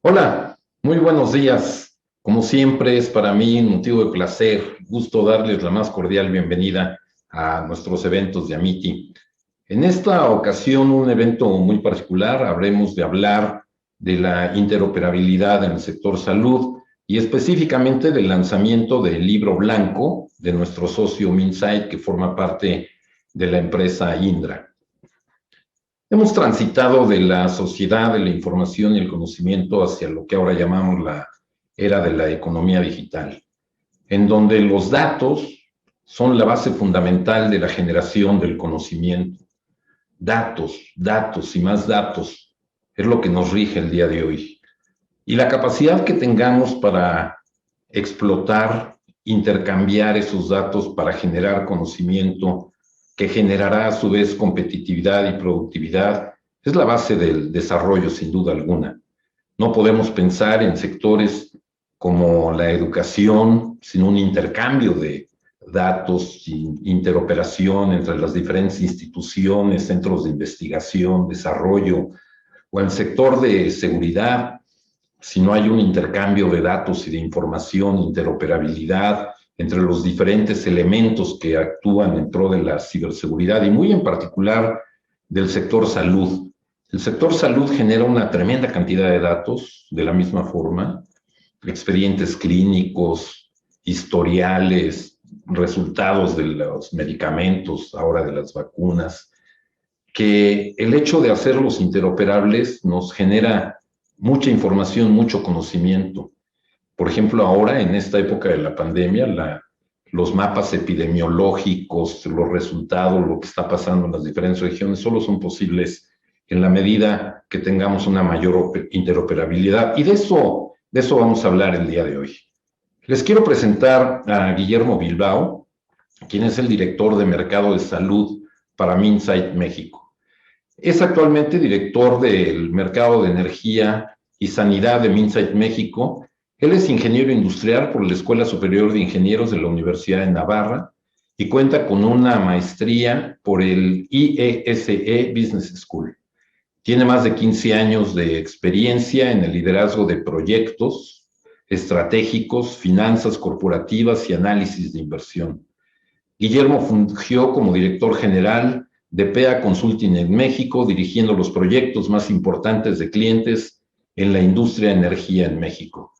Hola, muy buenos días. Como siempre es para mí un motivo de placer, gusto darles la más cordial bienvenida a nuestros eventos de Amiti. En esta ocasión, un evento muy particular, habremos de hablar de la interoperabilidad en el sector salud y específicamente del lanzamiento del libro blanco de nuestro socio Minsight, que forma parte de la empresa Indra. Hemos transitado de la sociedad de la información y el conocimiento hacia lo que ahora llamamos la era de la economía digital, en donde los datos son la base fundamental de la generación del conocimiento. Datos, datos y más datos es lo que nos rige el día de hoy. Y la capacidad que tengamos para explotar, intercambiar esos datos para generar conocimiento que generará a su vez competitividad y productividad, es la base del desarrollo sin duda alguna. No podemos pensar en sectores como la educación sin un intercambio de datos, sin interoperación entre las diferentes instituciones, centros de investigación, desarrollo, o el sector de seguridad, si no hay un intercambio de datos y de información, interoperabilidad entre los diferentes elementos que actúan en pro de la ciberseguridad y muy en particular del sector salud. El sector salud genera una tremenda cantidad de datos de la misma forma, expedientes clínicos, historiales, resultados de los medicamentos, ahora de las vacunas, que el hecho de hacerlos interoperables nos genera mucha información, mucho conocimiento. Por ejemplo, ahora, en esta época de la pandemia, los mapas epidemiológicos, los resultados, lo que está pasando en las diferentes regiones, solo son posibles en la medida que tengamos una mayor interoperabilidad. Y de eso vamos a hablar el día de hoy. Les quiero presentar a Guillermo Bilbao, quien es el director de Mercado de Salud para Minsight México. Es actualmente director del mercado de energía y sanidad de Minsight México. Él es ingeniero industrial por la Escuela Superior de Ingenieros de la Universidad de Navarra y cuenta con una maestría por el IESE Business School. Tiene más de 15 años de experiencia en el liderazgo de proyectos estratégicos, finanzas corporativas y análisis de inversión. Guillermo fungió como director general de PEA Consulting en México, dirigiendo los proyectos más importantes de clientes en la industria de energía en México.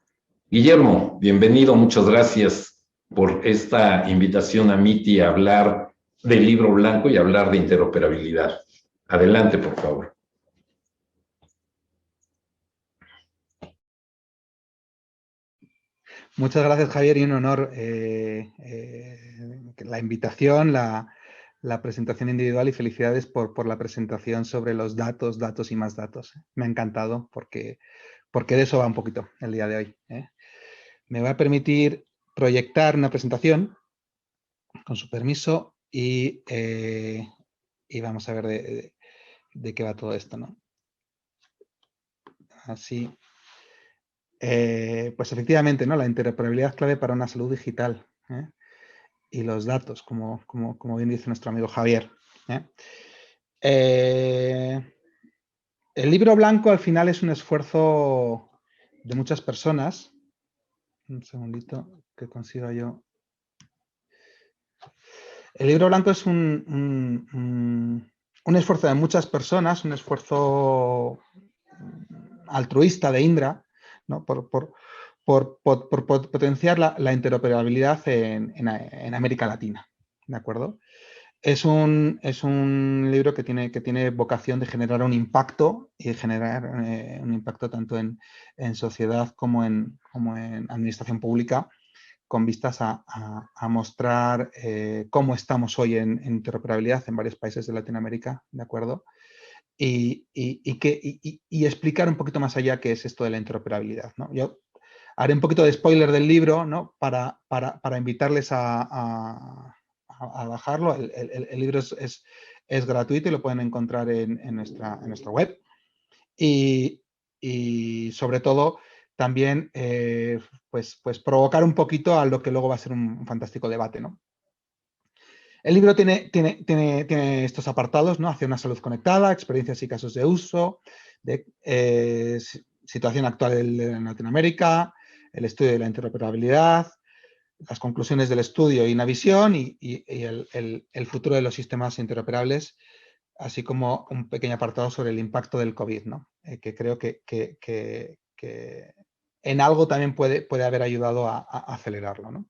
Guillermo, bienvenido, muchas gracias por esta invitación a MITI a hablar del libro blanco y hablar de interoperabilidad. Adelante, por favor. Muchas gracias, Javier, y un honor la invitación, la presentación individual, y felicidades por la presentación sobre los datos, datos y más datos. Me ha encantado porque de eso va un poquito el día de hoy. Me va a permitir proyectar una presentación, con su permiso, y vamos a ver de qué va todo esto, ¿no? Así. Pues efectivamente, ¿no? La interoperabilidad es clave para una salud digital. Y los datos, como bien dice nuestro amigo Javier. El libro blanco al final es un esfuerzo de muchas personas. Un segundito que consiga yo. El libro blanco es un esfuerzo de muchas personas, un esfuerzo altruista de Indra, ¿no? por potenciar la interoperabilidad en América Latina, ¿de acuerdo? Es un libro que tiene vocación de generar un impacto y generar un impacto tanto en sociedad como en administración pública, con vistas a mostrar cómo estamos hoy en interoperabilidad en varios países de Latinoamérica, ¿de acuerdo? Y explicar un poquito más allá qué es esto de la interoperabilidad, ¿no? Yo haré un poquito de spoiler del libro, ¿no? Para invitarles a bajarlo. El libro es gratuito y lo pueden encontrar en nuestra web. Y sobre todo también pues provocar un poquito a lo que luego va a ser un fantástico debate, ¿no? El libro tiene estos apartados, ¿no? Hacia una salud conectada, experiencias y casos de uso, situación actual en Latinoamérica, el estudio de la interoperabilidad, las conclusiones del estudio y una visión y el futuro de los sistemas interoperables, así como un pequeño apartado sobre el impacto del COVID, ¿no? Que creo que en algo también puede haber ayudado a acelerarlo, ¿no?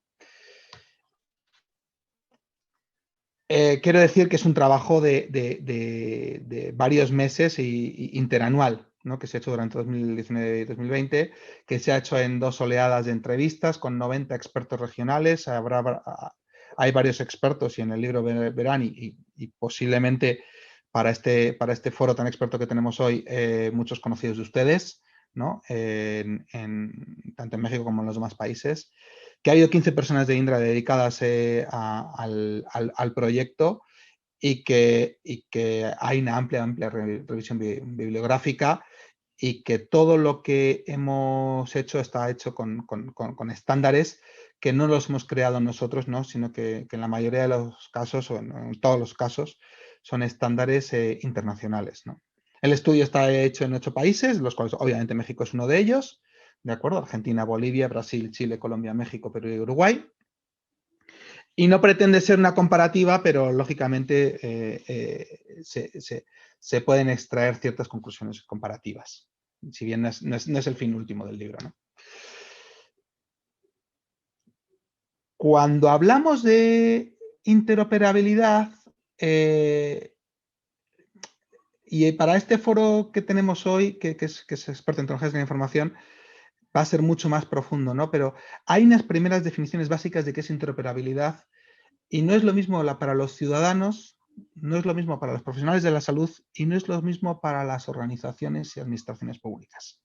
Quiero decir que es un trabajo de varios meses y interanual, ¿no? Que se ha hecho durante 2019 y 2020, que se ha hecho en 2 oleadas de entrevistas con 90 expertos regionales. Hay varios expertos y en el libro verán, y posiblemente para este foro tan experto que tenemos hoy, muchos conocidos de ustedes, ¿no? Tanto en México como en los demás países. Que ha habido 15 personas de Indra dedicadas al proyecto y que hay una amplia revisión bibliográfica y que todo lo que hemos hecho está hecho con estándares que no los hemos creado nosotros, ¿no? Sino que en la mayoría de los casos, o en todos los casos, son estándares internacionales, ¿no? El estudio está hecho en 8 países, los cuales obviamente México es uno de ellos, ¿de acuerdo? Argentina, Bolivia, Brasil, Chile, Colombia, México, Perú y Uruguay. Y no pretende ser una comparativa, pero lógicamente se pueden extraer ciertas conclusiones comparativas, si bien no es el fin último del libro, ¿no? Cuando hablamos de interoperabilidad, y para este foro que tenemos hoy, que es experto en tecnologías de la información, va a ser mucho más profundo, ¿no? Pero hay unas primeras definiciones básicas de qué es interoperabilidad y no es lo mismo para los ciudadanos, no es lo mismo para los profesionales de la salud y no es lo mismo para las organizaciones y administraciones públicas.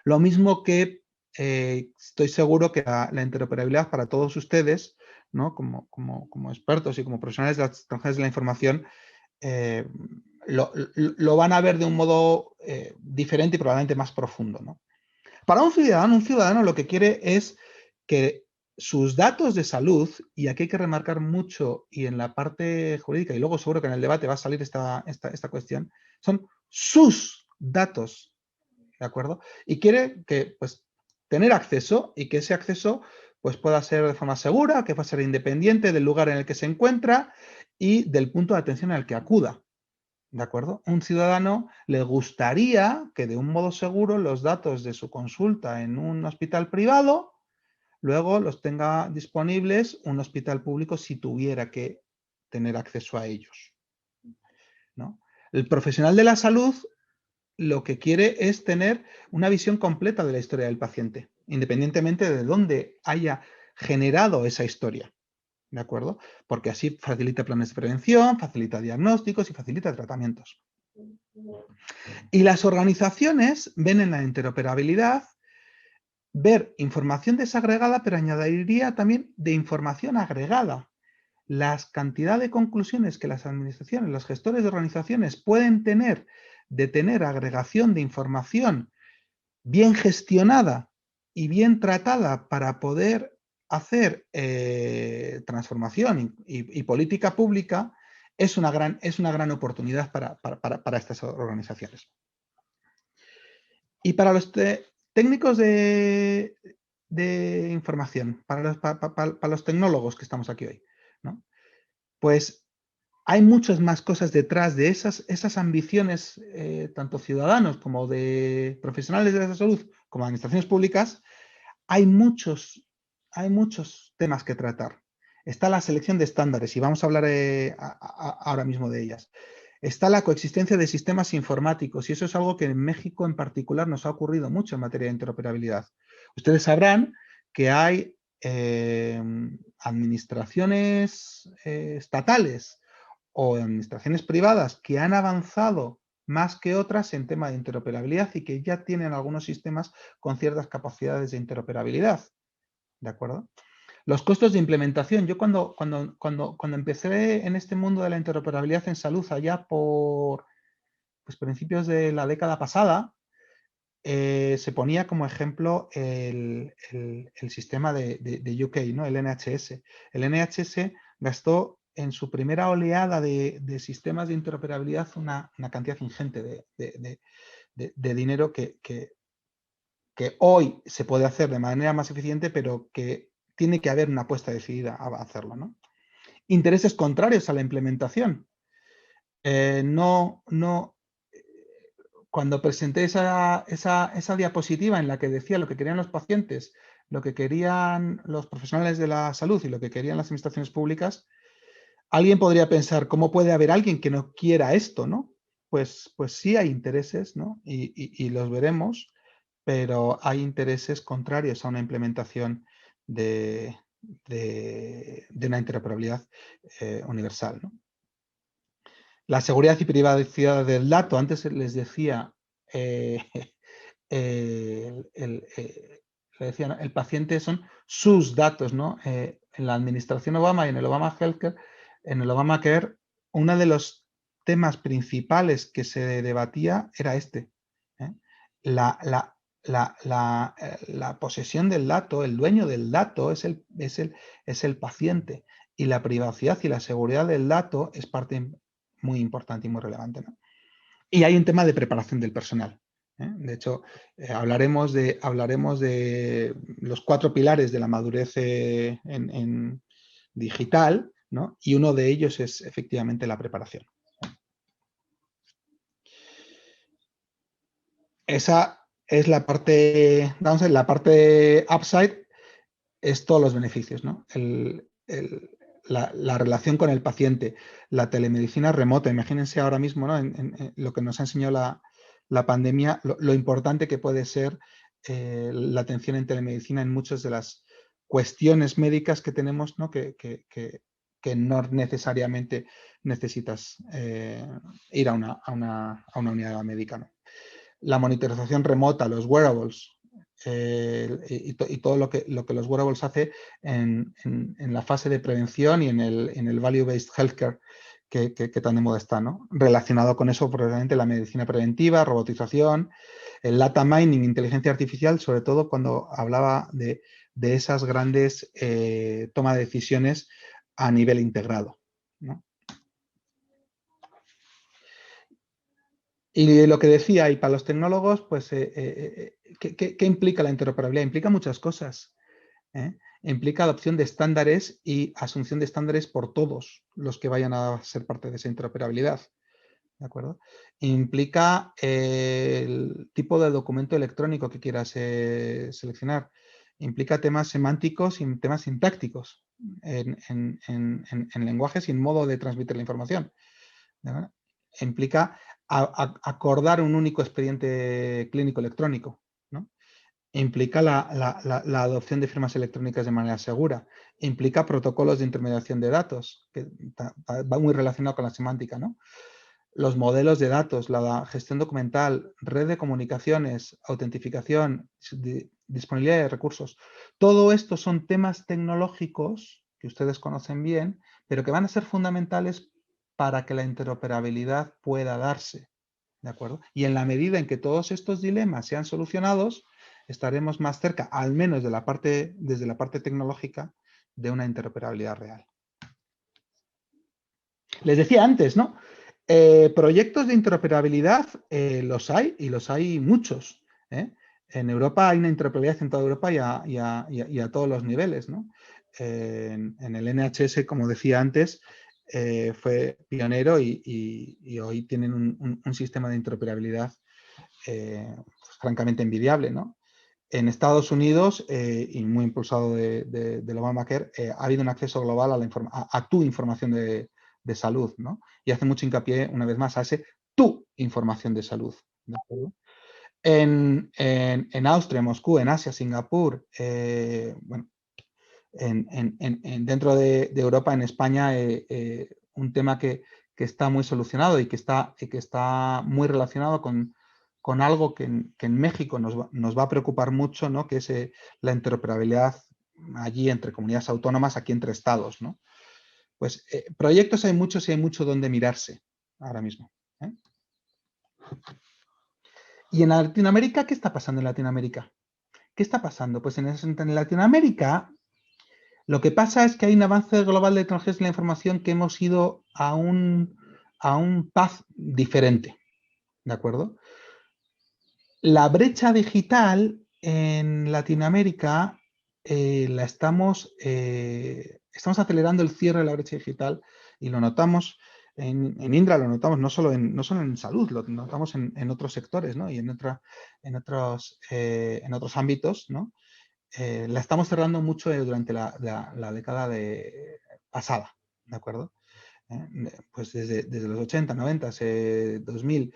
Lo mismo que estoy seguro que la interoperabilidad para todos ustedes, ¿no? Como expertos y como profesionales de las tecnologías de la información, lo van a ver de un modo diferente y probablemente más profundo, ¿no? Para un ciudadano lo que quiere es que sus datos de salud, y aquí hay que remarcar mucho, y en la parte jurídica, y luego seguro que en el debate va a salir esta cuestión, son sus datos, ¿de acuerdo? Y quiere que, pues, tener acceso y que ese acceso pues, pueda ser de forma segura, que pueda ser independiente del lugar en el que se encuentra y del punto de atención al que acuda. ¿De acuerdo? Un ciudadano le gustaría que de un modo seguro los datos de su consulta en un hospital privado luego los tenga disponibles un hospital público si tuviera que tener acceso a ellos, ¿no? El profesional de la salud lo que quiere es tener una visión completa de la historia del paciente, independientemente de dónde haya generado esa historia. ¿De acuerdo? Porque así facilita planes de prevención, facilita diagnósticos y facilita tratamientos. Y las organizaciones ven en la interoperabilidad ver información desagregada, pero añadiría también de información agregada. La cantidad de conclusiones que las administraciones, los gestores de organizaciones pueden tener de tener agregación de información bien gestionada y bien tratada para poder hacer transformación y política pública es una gran oportunidad para estas organizaciones. Y para los técnicos de información, para los tecnólogos que estamos aquí hoy, ¿no? Pues hay muchas más cosas detrás de esas ambiciones, tanto ciudadanos como de profesionales de la salud, como administraciones públicas. Hay muchos temas que tratar. Está la selección de estándares y vamos a hablar ahora mismo de ellas. Está la coexistencia de sistemas informáticos y eso es algo que en México en particular nos ha ocurrido mucho en materia de interoperabilidad. Ustedes sabrán que hay administraciones estatales o administraciones privadas que han avanzado más que otras en tema de interoperabilidad y que ya tienen algunos sistemas con ciertas capacidades de interoperabilidad. ¿De acuerdo? Los costos de implementación. Yo cuando empecé en este mundo de la interoperabilidad en salud allá por pues, principios de la década pasada, se ponía como ejemplo el sistema de UK, ¿no? El NHS. El NHS gastó en su primera oleada de sistemas de interoperabilidad una cantidad ingente de dinero que que hoy se puede hacer de manera más eficiente, pero que tiene que haber una apuesta decidida a hacerlo, ¿no? Intereses contrarios a la implementación. Cuando presenté esa diapositiva en la que decía lo que querían los pacientes, lo que querían los profesionales de la salud y lo que querían las administraciones públicas, alguien podría pensar, ¿cómo puede haber alguien que no quiera esto, no? Pues sí hay intereses, ¿no? Y los veremos, pero hay intereses contrarios a una implementación de una interoperabilidad universal, ¿no? La seguridad y privacidad del dato, antes les decía, le decía, ¿no? El paciente son sus datos, ¿no? En la administración Obama y en el Obama Healthcare, en el Obamacare, uno de los temas principales que se debatía era este. La posesión del dato, el dueño del dato es el paciente, y la privacidad y la seguridad del dato es parte muy importante y muy relevante, ¿no? Y hay un tema de preparación del personal. De hecho, hablaremos de los 4 pilares de la madurez en digital, ¿no? Y uno de ellos es efectivamente la preparación. Esa es la parte, vamos a ver, la parte upside es todos los beneficios, ¿no? La relación con el paciente, la telemedicina remota. Imagínense ahora mismo, ¿no? En lo que nos ha enseñado la pandemia, lo importante que puede ser la atención en telemedicina en muchas de las cuestiones médicas que tenemos, ¿no? Que no necesariamente necesitas ir a una unidad médica, ¿no? La monitorización remota, los wearables, y todo lo que los wearables hace en la fase de prevención y en el value-based healthcare que tan de moda está, ¿no? Relacionado con eso, probablemente la medicina preventiva, robotización, el data mining, inteligencia artificial, sobre todo cuando hablaba de esas grandes toma de decisiones a nivel integrado, ¿no? Y lo que decía, y para los tecnólogos, pues, ¿qué implica la interoperabilidad? Implica muchas cosas. Implica adopción de estándares y asunción de estándares por todos los que vayan a ser parte de esa interoperabilidad. ¿De acuerdo? Implica el tipo de documento electrónico que quieras seleccionar. Implica temas semánticos y temas sintácticos en lenguajes y en modo de transmitir la información. ¿De acuerdo? Implica acordar un único expediente clínico electrónico, ¿no? Implica la adopción de firmas electrónicas de manera segura. Implica protocolos de intermediación de datos, que va muy relacionado con la semántica, ¿no? Los modelos de datos, la gestión documental, red de comunicaciones, autentificación, disponibilidad de recursos. Todo esto son temas tecnológicos que ustedes conocen bien, pero que van a ser fundamentales para que la interoperabilidad pueda darse, ¿de acuerdo? Y en la medida en que todos estos dilemas sean solucionados, estaremos más cerca, al menos desde la parte tecnológica, de una interoperabilidad real. Les decía antes, ¿no? Proyectos de interoperabilidad los hay, y los hay muchos. En Europa hay una interoperabilidad en toda Europa y a todos los niveles, ¿no? En el NHS, como decía antes, fue pionero y hoy tienen un sistema de interoperabilidad pues, francamente envidiable, ¿no? En Estados Unidos, y muy impulsado del Obamacare, ha habido un acceso global a tu información de salud, ¿no? Y hace mucho hincapié, una vez más, a ese tu información de salud, ¿de acuerdo? En Austria, en Moscú, en Asia, Singapur, bueno, dentro de Europa, en España, un tema que está muy solucionado y que está muy relacionado con algo que en México nos va a preocupar mucho, ¿no? Que es la interoperabilidad allí entre comunidades autónomas, aquí entre estados, ¿no? Pues proyectos hay muchos y hay mucho donde mirarse ahora mismo. ¿Y en Latinoamérica qué está pasando en Latinoamérica? ¿Qué está pasando? Pues en Latinoamérica lo que pasa es que hay un avance global de tecnologías de la información que hemos ido a un path diferente, ¿de acuerdo? La brecha digital En Latinoamérica estamos acelerando el cierre de la brecha digital y lo notamos en Indra, lo notamos no solo en salud, lo notamos en otros sectores, ¿no? Y en otros ámbitos, ¿no? La estamos cerrando mucho durante la década pasada, ¿de acuerdo? Pues desde los 80, 90, 2000,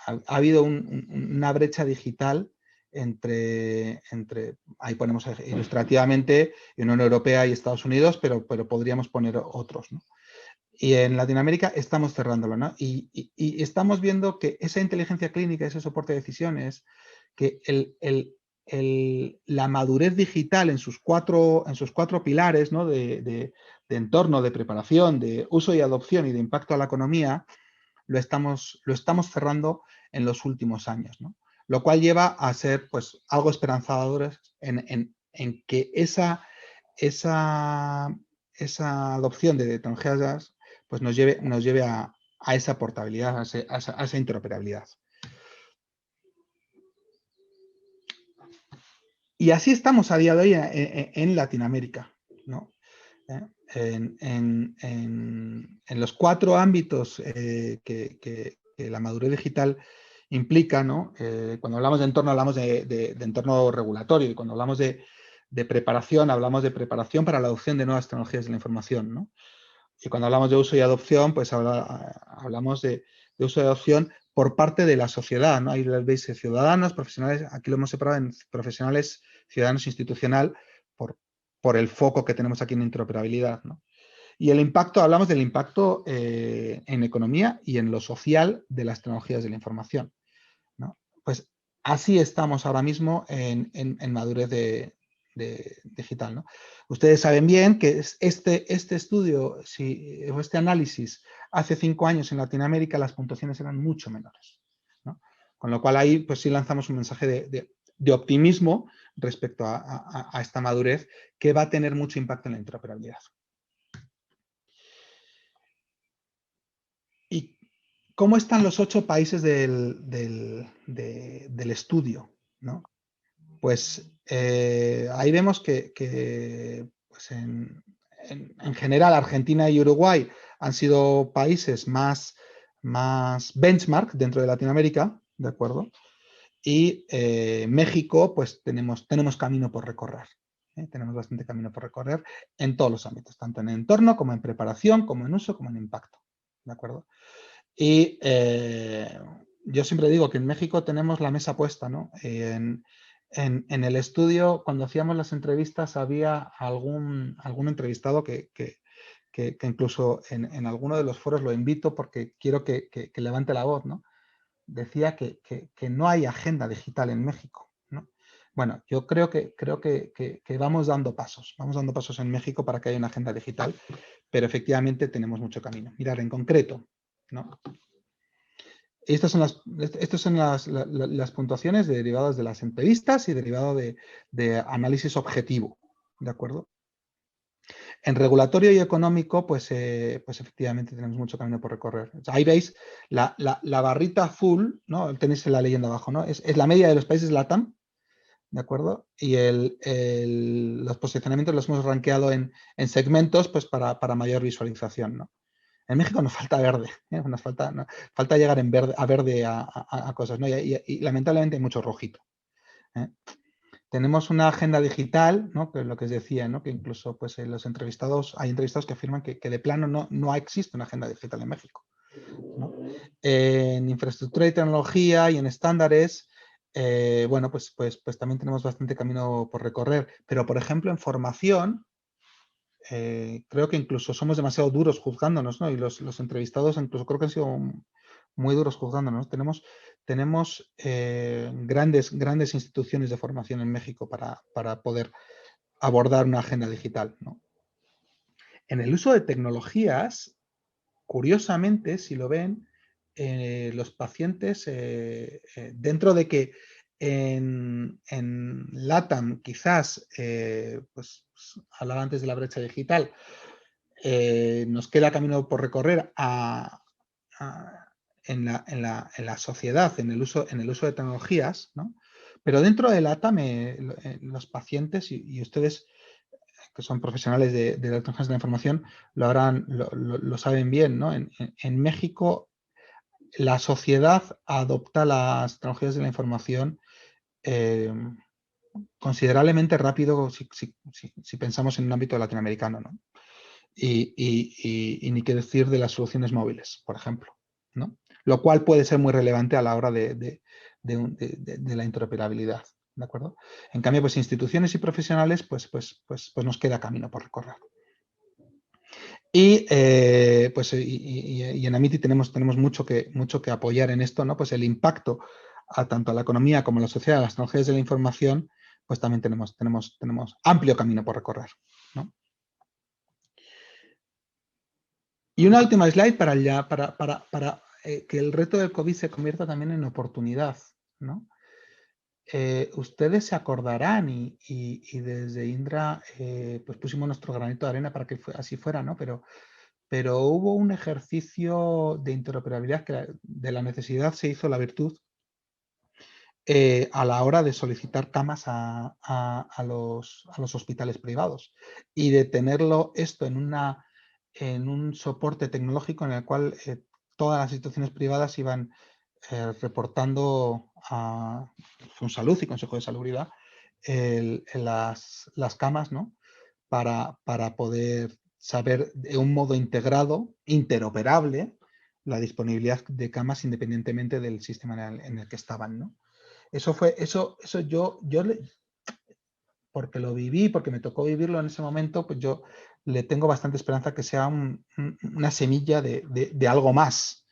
ha habido una brecha digital ahí ponemos ilustrativamente, Unión Europea y Estados Unidos, pero podríamos poner otros, ¿no? Y en Latinoamérica estamos cerrándolo, ¿no? Y estamos viendo que esa inteligencia clínica, ese soporte de decisiones, que la madurez digital en sus cuatro pilares, ¿no? de entorno, de preparación, de uso y adopción y de impacto a la economía, lo estamos cerrando en los últimos años, ¿no? Lo cual lleva a ser pues, algo esperanzador en que esa adopción de tecnologías pues nos lleve a esa portabilidad, a esa interoperabilidad. Y así estamos a día de hoy en Latinoamérica, ¿no? En los 4 ámbitos que la madurez digital implica, ¿no? Cuando hablamos de entorno, hablamos de entorno regulatorio, y cuando hablamos de preparación, hablamos de preparación para la adopción de nuevas tecnologías de la información, ¿no? Y cuando hablamos de uso y adopción, pues hablamos de uso y adopción por parte de la sociedad, ¿no? Ahí veis ciudadanos, profesionales, aquí lo hemos separado en profesionales, ciudadanos, institucional, por el foco que tenemos aquí en interoperabilidad, ¿no? Y el impacto, hablamos del impacto en economía y en lo social de las tecnologías de la información, ¿no? Pues así estamos ahora mismo en madurez digital, ¿no? Ustedes saben bien que este estudio, este análisis, hace 5 años en Latinoamérica las puntuaciones eran mucho menores, ¿no? Con lo cual ahí pues sí lanzamos un mensaje de optimismo respecto a esta madurez que va a tener mucho impacto en la interoperabilidad. ¿Y cómo están los 8 países del estudio, ¿no? Pues ahí vemos que pues en general Argentina y Uruguay han sido países más benchmark dentro de Latinoamérica, ¿de acuerdo? Y México, pues tenemos camino por recorrer. Tenemos bastante camino por recorrer en todos los ámbitos, tanto en entorno, como en preparación, como en uso, como en impacto, ¿de acuerdo? Y yo siempre digo que en México tenemos la mesa puesta, ¿no? En el estudio, cuando hacíamos las entrevistas, había algún entrevistado que incluso en alguno de los foros lo invito porque quiero que levante la voz, ¿no? Decía que no hay agenda digital en México, ¿no? Bueno, yo creo que vamos dando pasos en México para que haya una agenda digital, pero efectivamente tenemos mucho camino. Mirar, en concreto, ¿no? Estas son las puntuaciones derivadas de las entrevistas y derivado de análisis objetivo, ¿de acuerdo? En regulatorio y económico, pues efectivamente tenemos mucho camino por recorrer. O sea, ahí veis la barrita azul, ¿no? Tenéis la leyenda abajo, ¿no? Es la media de los países LATAM, ¿de acuerdo? Y los posicionamientos los hemos rankeado en segmentos pues para mayor visualización, ¿no? En México nos falta verde, nos falta llegar a verde a cosas, ¿no? Y lamentablemente hay mucho rojito, ¿eh? Tenemos una agenda digital, ¿no? Que es lo que os decía, ¿no? Que incluso pues, hay entrevistados que afirman que de plano no existe una agenda digital en México, ¿no? En infraestructura y tecnología y en estándares, bueno, pues también tenemos bastante camino por recorrer. Pero, por ejemplo, en formación, creo que incluso somos demasiado duros juzgándonos, ¿no? Y los entrevistados incluso creo que han sido muy duros juzgándonos. Tenemos grandes instituciones de formación en México para poder abordar una agenda digital, ¿no? En el uso de tecnologías, curiosamente, si lo ven, los pacientes, dentro de que en LATAM quizás, pues hablaba antes de la brecha digital, nos queda camino por recorrer en la sociedad, en el uso de tecnologías, ¿no? Pero dentro del LATAM, los pacientes y ustedes, que son profesionales de la tecnología de la información, lo saben bien, ¿no? En México, la sociedad adopta las tecnologías de la información considerablemente rápido si pensamos en un ámbito latinoamericano, ¿no? Y ni qué decir de las soluciones móviles, por ejemplo, ¿no? Lo cual puede ser muy relevante a la hora de la interoperabilidad, ¿de acuerdo? En cambio, pues instituciones y profesionales, pues nos queda camino por recorrer. Y en Amity tenemos mucho que apoyar en esto, ¿no? Pues el impacto tanto a la economía como a la sociedad, a las tecnologías de la información, pues también tenemos amplio camino por recorrer, ¿no? Y una última slide para que el reto del COVID se convierta también en oportunidad, ¿no? Ustedes se acordarán y desde Indra pues pusimos nuestro granito de arena para que así fuera, ¿no? Pero hubo un ejercicio de interoperabilidad que de la necesidad se hizo la virtud a la hora de solicitar camas a los hospitales privados y de tenerlo esto en un soporte tecnológico en el cual todas las instituciones privadas iban reportando a Salud y Consejo de Salubridad las camas, ¿no? Para poder saber de un modo integrado, interoperable, la disponibilidad de camas independientemente del sistema en el que estaban, ¿no? Eso yo porque lo viví, porque me tocó vivirlo en ese momento, pues yo le tengo bastante esperanza que sea una semilla de algo más,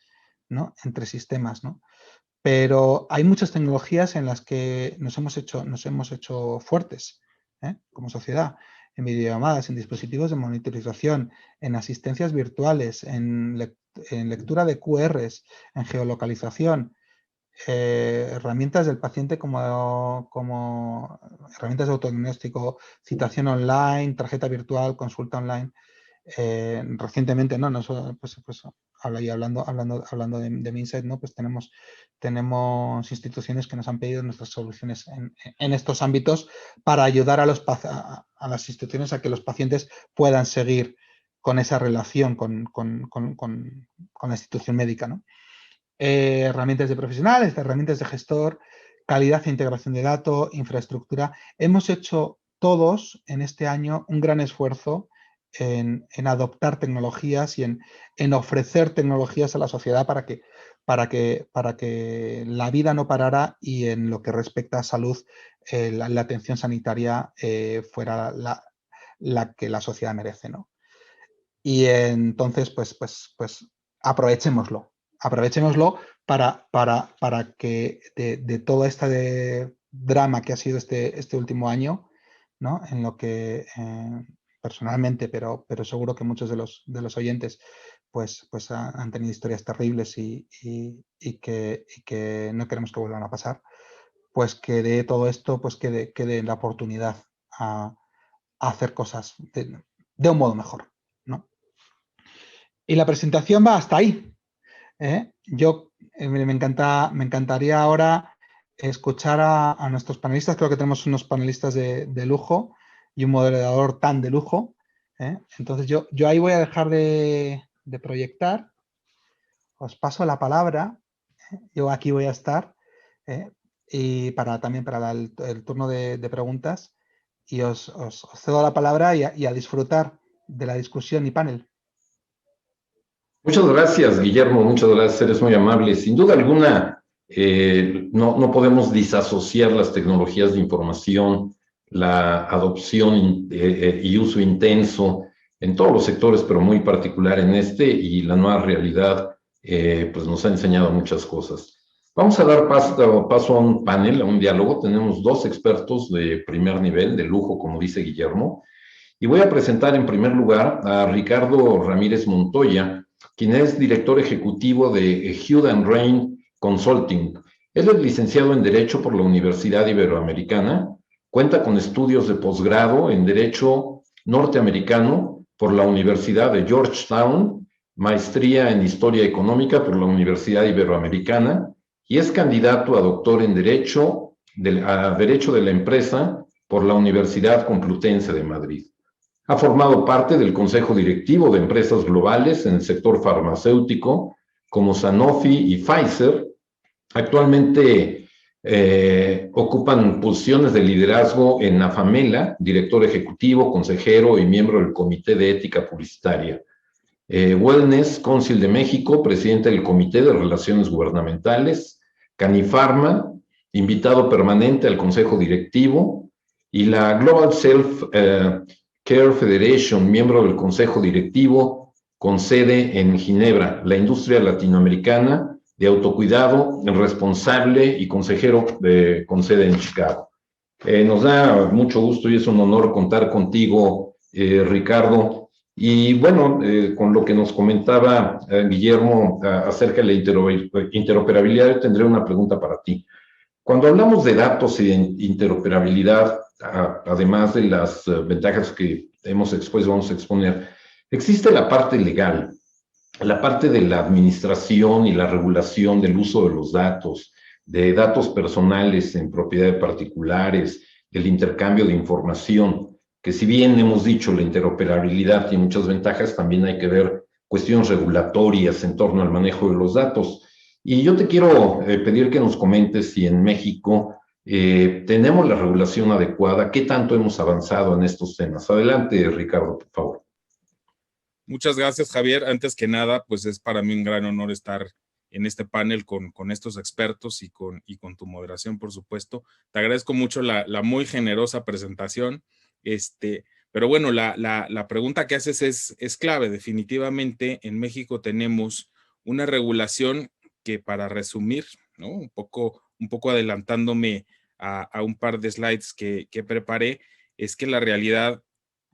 ¿no? Entre sistemas, ¿no? Pero hay muchas tecnologías en las que nos hemos hecho fuertes, como sociedad, en videollamadas, en dispositivos de monitorización, en asistencias virtuales, en lectura de QRs, en geolocalización, herramientas del paciente como herramientas de autodiagnóstico, citación online, tarjeta virtual, consulta online. Recientemente, ¿no? Hablando de Minsight, ¿no? Pues tenemos instituciones que nos han pedido nuestras soluciones en estos ámbitos para ayudar a las instituciones a que los pacientes puedan seguir con esa relación con la institución médica, ¿no? Herramientas de profesionales, herramientas de gestor, calidad e integración de datos, infraestructura. Hemos hecho todos en este año un gran esfuerzo en adoptar tecnologías y en ofrecer tecnologías a la sociedad para que la vida no parara y en lo que respecta a salud, la atención sanitaria fuera la que la sociedad merece, ¿no? Y entonces, pues aprovechémoslo para que de todo este drama que ha sido este último año, ¿no? En lo que personalmente, pero seguro que muchos de los oyentes pues han tenido historias terribles y que no queremos que vuelvan a pasar, pues que de todo esto pues quede la oportunidad a hacer cosas de un modo mejor, ¿no? Y la presentación va hasta ahí. Yo me encantaría ahora escuchar a nuestros panelistas. Creo que tenemos unos panelistas de lujo y un moderador tan de lujo. Entonces yo ahí voy a dejar de proyectar. Os paso la palabra. Yo aquí voy a estar. Y también para el turno de preguntas. Y os cedo la palabra y a disfrutar de la discusión y panel. Muchas gracias, Guillermo, muchas gracias, eres muy amable. Sin duda alguna, no podemos disasociar las tecnologías de información, la adopción y uso intenso en todos los sectores, pero muy particular en este, y la nueva realidad pues nos ha enseñado muchas cosas. Vamos a dar paso a un panel, a un diálogo. Tenemos dos expertos de primer nivel, de lujo, como dice Guillermo, y voy a presentar en primer lugar a Ricardo Ramírez Montoya, quien es director ejecutivo de Hewlett & Rain Consulting. Él es licenciado en Derecho por la Universidad Iberoamericana, cuenta con estudios de posgrado en Derecho norteamericano por la Universidad de Georgetown, maestría en Historia Económica por la Universidad Iberoamericana y es candidato a doctor en Derecho a Derecho de la Empresa por la Universidad Complutense de Madrid. Ha formado parte del Consejo Directivo de Empresas Globales en el sector farmacéutico, como Sanofi y Pfizer. Actualmente ocupan posiciones de liderazgo en Afamela, director ejecutivo, consejero y miembro del Comité de Ética Publicitaria. Wellness Council de México, presidente del Comité de Relaciones Gubernamentales. Canifarma, invitado permanente al Consejo Directivo. Y la Global Self Care Federation, miembro del Consejo Directivo, con sede en Ginebra, la industria latinoamericana de autocuidado responsable y consejero con sede en Chicago. Nos da mucho gusto y es un honor contar contigo, Ricardo. Y bueno, con lo que nos comentaba Guillermo acerca de la interoperabilidad, yo tendré una pregunta para ti. Cuando hablamos de datos y de interoperabilidad, además de las ventajas que hemos expuesto, vamos a exponer, existe la parte legal, la parte de la administración y la regulación del uso de los datos, de datos personales en propiedad de particulares, el intercambio de información, que si bien hemos dicho la interoperabilidad tiene muchas ventajas, también hay que ver cuestiones regulatorias en torno al manejo de los datos. Y yo te quiero pedir que nos comentes si en México tenemos la regulación adecuada, qué tanto hemos avanzado en estos temas. Adelante, Ricardo, por favor. Muchas gracias, Javier. Antes que nada, pues es para mí un gran honor estar en este panel con estos expertos y con tu moderación, por supuesto. Te agradezco mucho la muy generosa presentación. Pero bueno, la pregunta que haces es clave. Definitivamente en México tenemos una regulación que, para resumir, ¿no? Un poco adelantándome a un par de slides que preparé, es que la realidad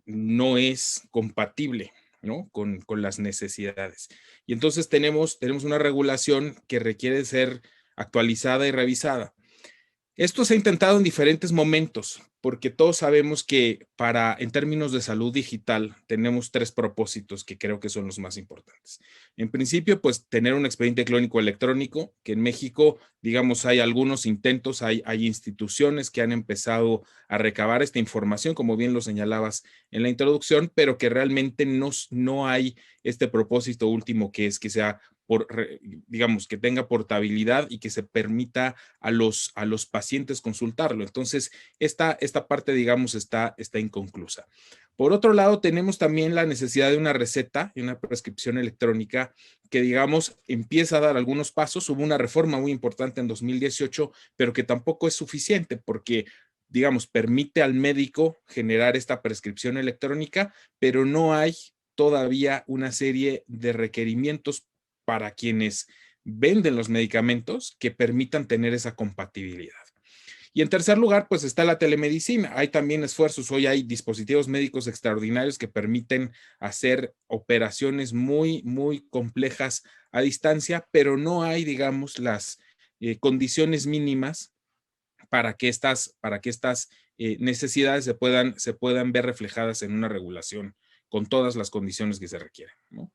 no es compatible, ¿no? con las necesidades. Y entonces tenemos una regulación que requiere ser actualizada y revisada. Esto se ha intentado en diferentes momentos, porque todos sabemos que en términos de salud digital, tenemos tres propósitos que creo que son los más importantes. En principio, pues tener un expediente clínico electrónico, que en México, digamos, hay algunos intentos, hay instituciones que han empezado a recabar esta información, como bien lo señalabas en la introducción, pero que realmente no hay este propósito último, que es que sea digamos, que tenga portabilidad y que se permita a los pacientes consultarlo. Entonces, esta parte, digamos, está inconclusa. Por otro lado, tenemos también la necesidad de una receta y una prescripción electrónica que, digamos, empieza a dar algunos pasos. Hubo una reforma muy importante en 2018, pero que tampoco es suficiente porque, digamos, permite al médico generar esta prescripción electrónica, pero no hay todavía una serie de requerimientos para quienes venden los medicamentos que permitan tener esa compatibilidad. Y en tercer lugar, pues está la telemedicina. Hay también esfuerzos. Hoy hay dispositivos médicos extraordinarios que permiten hacer operaciones muy, muy complejas a distancia, pero no hay, digamos, las condiciones mínimas para que estas necesidades se puedan ver reflejadas en una regulación con todas las condiciones que se requieren, ¿no?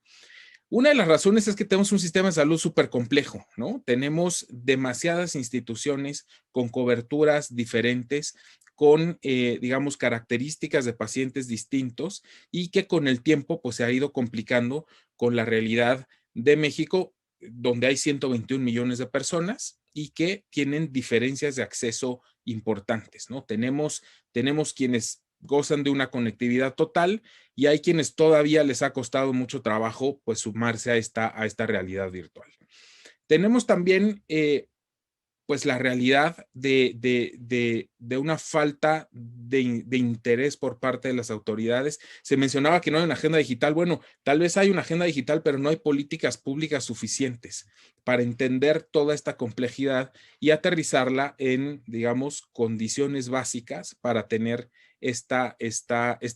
Una de las razones es que tenemos un sistema de salud súper complejo, ¿no? Tenemos demasiadas instituciones con coberturas diferentes, con, digamos, características de pacientes distintos y que con el tiempo, pues, se ha ido complicando con la realidad de México, donde hay 121 millones de personas y que tienen diferencias de acceso importantes, ¿no? Tenemos quienes gozan de una conectividad total y hay quienes todavía les ha costado mucho trabajo, pues, sumarse a esta realidad virtual. Tenemos también pues la realidad de una falta de interés por parte de las autoridades. Se mencionaba que no hay una agenda digital. Bueno, tal vez hay una agenda digital, pero no hay políticas públicas suficientes para entender toda esta complejidad y aterrizarla en, digamos, condiciones básicas para tener esta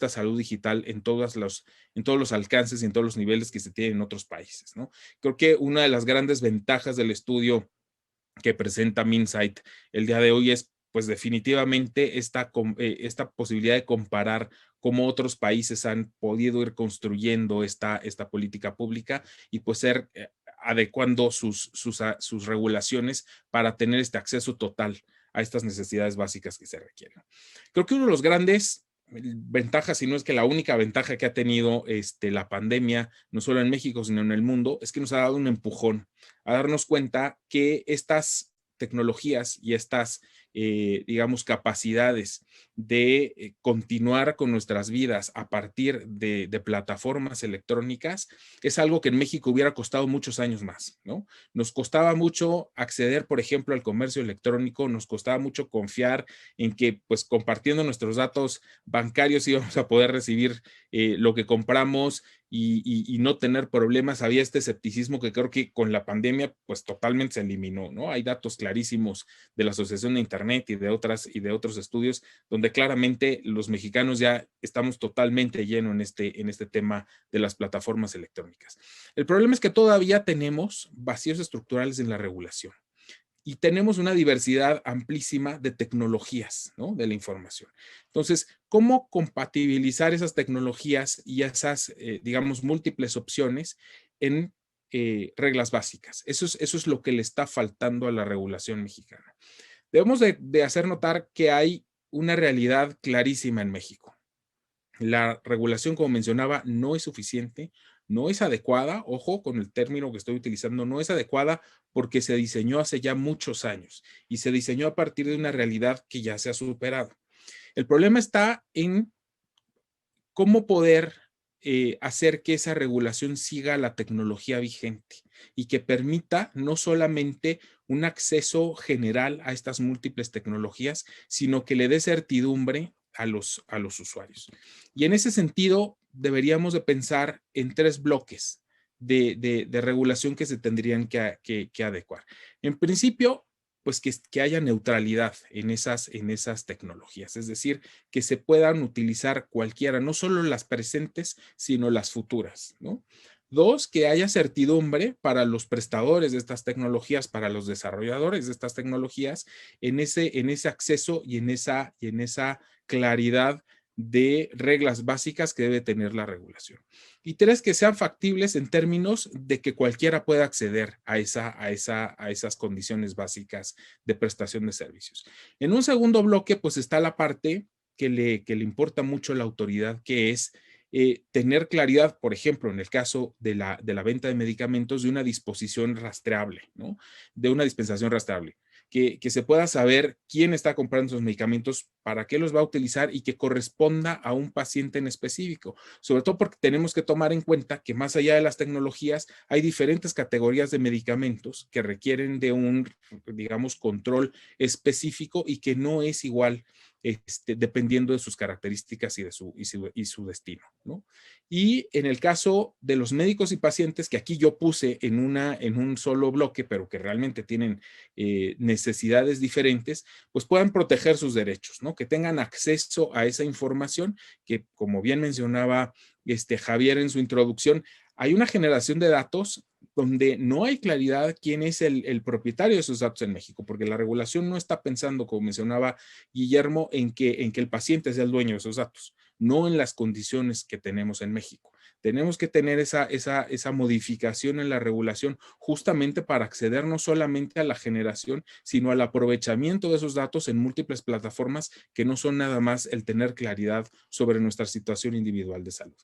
salud digital en todos los alcances y en todos los niveles que se tienen en otros países, ¿no? Creo que una de las grandes ventajas del estudio que presenta Minsight el día de hoy es, pues, definitivamente esta posibilidad de comparar cómo otros países han podido ir construyendo esta política pública y, pues, adecuando sus regulaciones para tener este acceso total a estas necesidades básicas que se requieren. Creo que uno de los grandes ventajas, si no es que la única ventaja que ha tenido la pandemia, no solo en México, sino en el mundo, es que nos ha dado un empujón a darnos cuenta que estas tecnologías y estas, digamos, capacidades de continuar con nuestras vidas a partir de plataformas electrónicas es algo que en México hubiera costado muchos años más, ¿no? Nos costaba mucho acceder, por ejemplo, al comercio electrónico, nos costaba mucho confiar en que, pues, compartiendo nuestros datos bancarios íbamos a poder recibir lo que compramos y no tener problemas. Había este escepticismo que creo que con la pandemia pues totalmente se eliminó, ¿no? Hay datos clarísimos de la Asociación de Internet y de otros estudios donde claramente los mexicanos ya estamos totalmente llenos en este tema de las plataformas electrónicas. El problema es que todavía tenemos vacíos estructurales en la regulación. Y tenemos una diversidad amplísima de tecnologías, ¿no? De la información. Entonces, ¿cómo compatibilizar esas tecnologías y esas, digamos, múltiples opciones en reglas básicas? Eso es lo que le está faltando a la regulación mexicana. Debemos de hacer notar que hay una realidad clarísima en México. La regulación, como mencionaba, no es suficiente, no es adecuada, ojo con el término que estoy utilizando, no es adecuada porque se diseñó hace ya muchos años y se diseñó a partir de una realidad que ya se ha superado. El problema está en cómo poder hacer que esa regulación siga la tecnología vigente y que permita no solamente un acceso general a estas múltiples tecnologías, sino que le dé certidumbre a los usuarios. Y en ese sentido, deberíamos de pensar en 3 bloques de regulación que se tendrían que adecuar. En principio, pues que haya neutralidad en esas tecnologías, es decir, que se puedan utilizar cualquiera, no solo las presentes, sino las futuras, ¿no? 2, que haya certidumbre para los prestadores de estas tecnologías, para los desarrolladores de estas tecnologías, en ese acceso y en esa claridad de reglas básicas que debe tener la regulación. Y 3, que sean factibles en términos de que cualquiera pueda acceder a esas condiciones básicas de prestación de servicios. En un segundo bloque, pues está la parte que le importa mucho a la autoridad, que es tener claridad, por ejemplo, en el caso de la venta de medicamentos, de una disposición rastreable, ¿no? De una dispensación rastreable. Que se pueda saber quién está comprando esos medicamentos, para qué los va a utilizar y que corresponda a un paciente en específico. Sobre todo porque tenemos que tomar en cuenta que más allá de las tecnologías, hay diferentes categorías de medicamentos que requieren de un, digamos, control específico y que no es igual dependiendo de sus características y su destino, ¿no? Y en el caso de los médicos y pacientes, que aquí yo puse en un solo bloque, pero que realmente tienen necesidades diferentes, pues puedan proteger sus derechos, ¿no? Que tengan acceso a esa información que, como bien mencionaba Javier en su introducción, hay una generación de datos donde no hay claridad quién es el propietario de esos datos en México, porque la regulación no está pensando, como mencionaba Guillermo, en que el paciente sea el dueño de esos datos, no en las condiciones que tenemos en México. Tenemos que tener esa modificación en la regulación justamente para acceder no solamente a la generación, sino al aprovechamiento de esos datos en múltiples plataformas que no son nada más el tener claridad sobre nuestra situación individual de salud.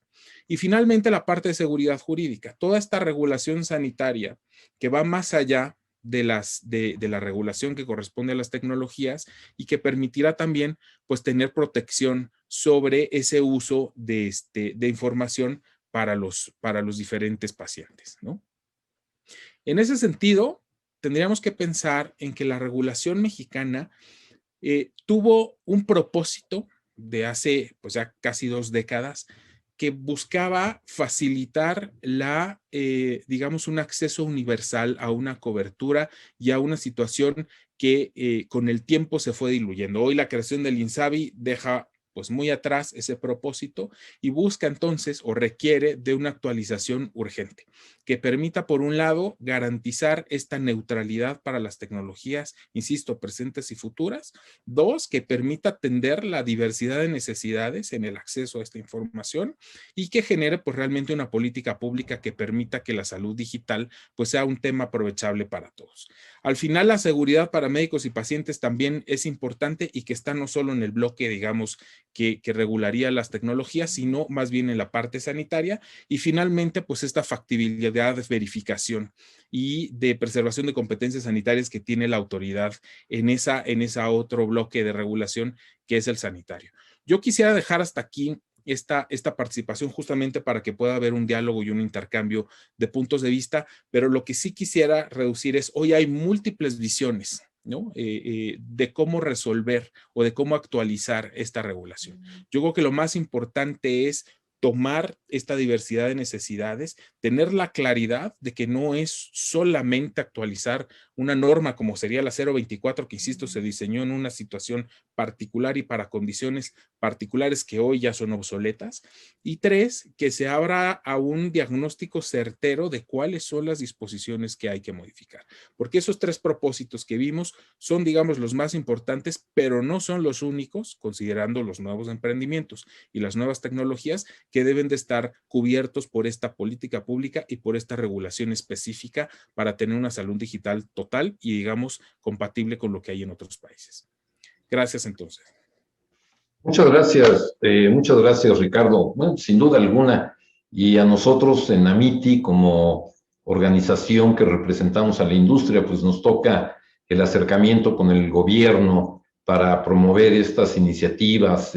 Y finalmente la parte de seguridad jurídica. Toda esta regulación sanitaria que va más allá de la regulación que corresponde a las tecnologías y que permitirá también pues tener protección sobre ese uso de información para los diferentes pacientes, ¿no? En ese sentido, tendríamos que pensar en que la regulación mexicana tuvo un propósito de hace pues ya casi 2 décadas que buscaba facilitar digamos, un acceso universal a una cobertura y a una situación que con el tiempo se fue diluyendo. Hoy la creación del INSABI deja pues muy atrás ese propósito y busca entonces o requiere de una actualización urgente. que permita, por un lado, garantizar esta neutralidad para las tecnologías, insisto, presentes y futuras. Dos, que permita atender la diversidad de necesidades en el acceso a esta información y que genere pues realmente una política pública que permita que la salud digital pues sea un tema aprovechable para todos. Al final, la seguridad para médicos y pacientes también es importante y que está no solo en el bloque, digamos, que regularía las tecnologías, sino más bien en la parte sanitaria. Y finalmente, pues esta factibilidad de verificación y de preservación de competencias sanitarias que tiene la autoridad en esa otro bloque de regulación que es el sanitario. Yo quisiera dejar hasta aquí esta participación justamente para que pueda haber un diálogo y un intercambio de puntos de vista, pero lo que sí quisiera reducir es, hoy hay múltiples visiones, ¿no? De cómo resolver o de cómo actualizar esta regulación. Yo creo que lo más importante es tomar esta diversidad de necesidades, tener la claridad de que no es solamente actualizar una norma como sería la 024, que insisto, se diseñó en una situación particular y para condiciones particulares que hoy ya son obsoletas. Y tres, que se abra a un diagnóstico certero de cuáles son las disposiciones que hay que modificar. Porque esos tres propósitos que vimos son, digamos, los más importantes, pero no son los únicos, considerando los nuevos emprendimientos y las nuevas tecnologías que deben de estar cubiertos por esta política pública y por esta regulación específica para tener una salud digital total y, digamos, compatible con lo que hay en otros países. Gracias, entonces. Muchas gracias, Ricardo. Bueno, sin duda alguna, y a nosotros en AMITI, como organización que representamos a la industria, pues nos toca el acercamiento con el gobierno para promover estas iniciativas,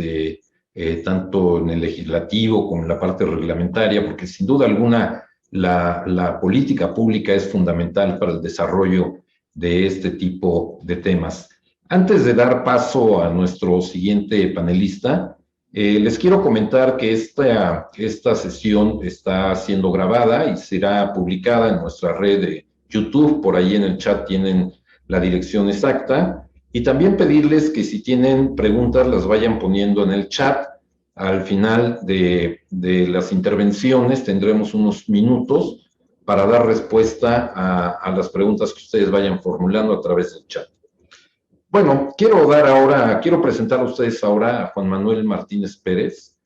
tanto en el legislativo como en la parte reglamentaria, porque sin duda alguna la política pública es fundamental para el desarrollo de este tipo de temas. Antes de dar paso a nuestro siguiente panelista, les quiero comentar que esta sesión está siendo grabada y será publicada en nuestra red de YouTube. Por ahí en el chat tienen la dirección exacta. Y también pedirles que si tienen preguntas las vayan poniendo en el chat. Al final de las intervenciones tendremos unos minutos para dar respuesta a las preguntas que ustedes vayan formulando a través del chat. Bueno, quiero presentar a ustedes ahora a Juan Manuel Martínez Pérez,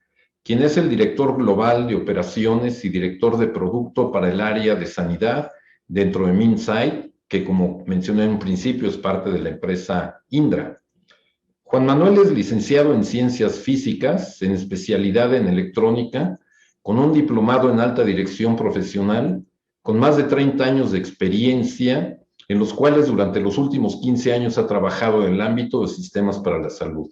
quien es el director global de operaciones y director de producto para el área de sanidad dentro de Minsight, que como mencioné en un principio es parte de la empresa Indra. Juan Manuel es licenciado en Ciencias Físicas, en especialidad en electrónica, con un diplomado en alta dirección profesional, con más de 30 años de experiencia, en los cuales durante los últimos 15 años ha trabajado en el ámbito de sistemas para la salud.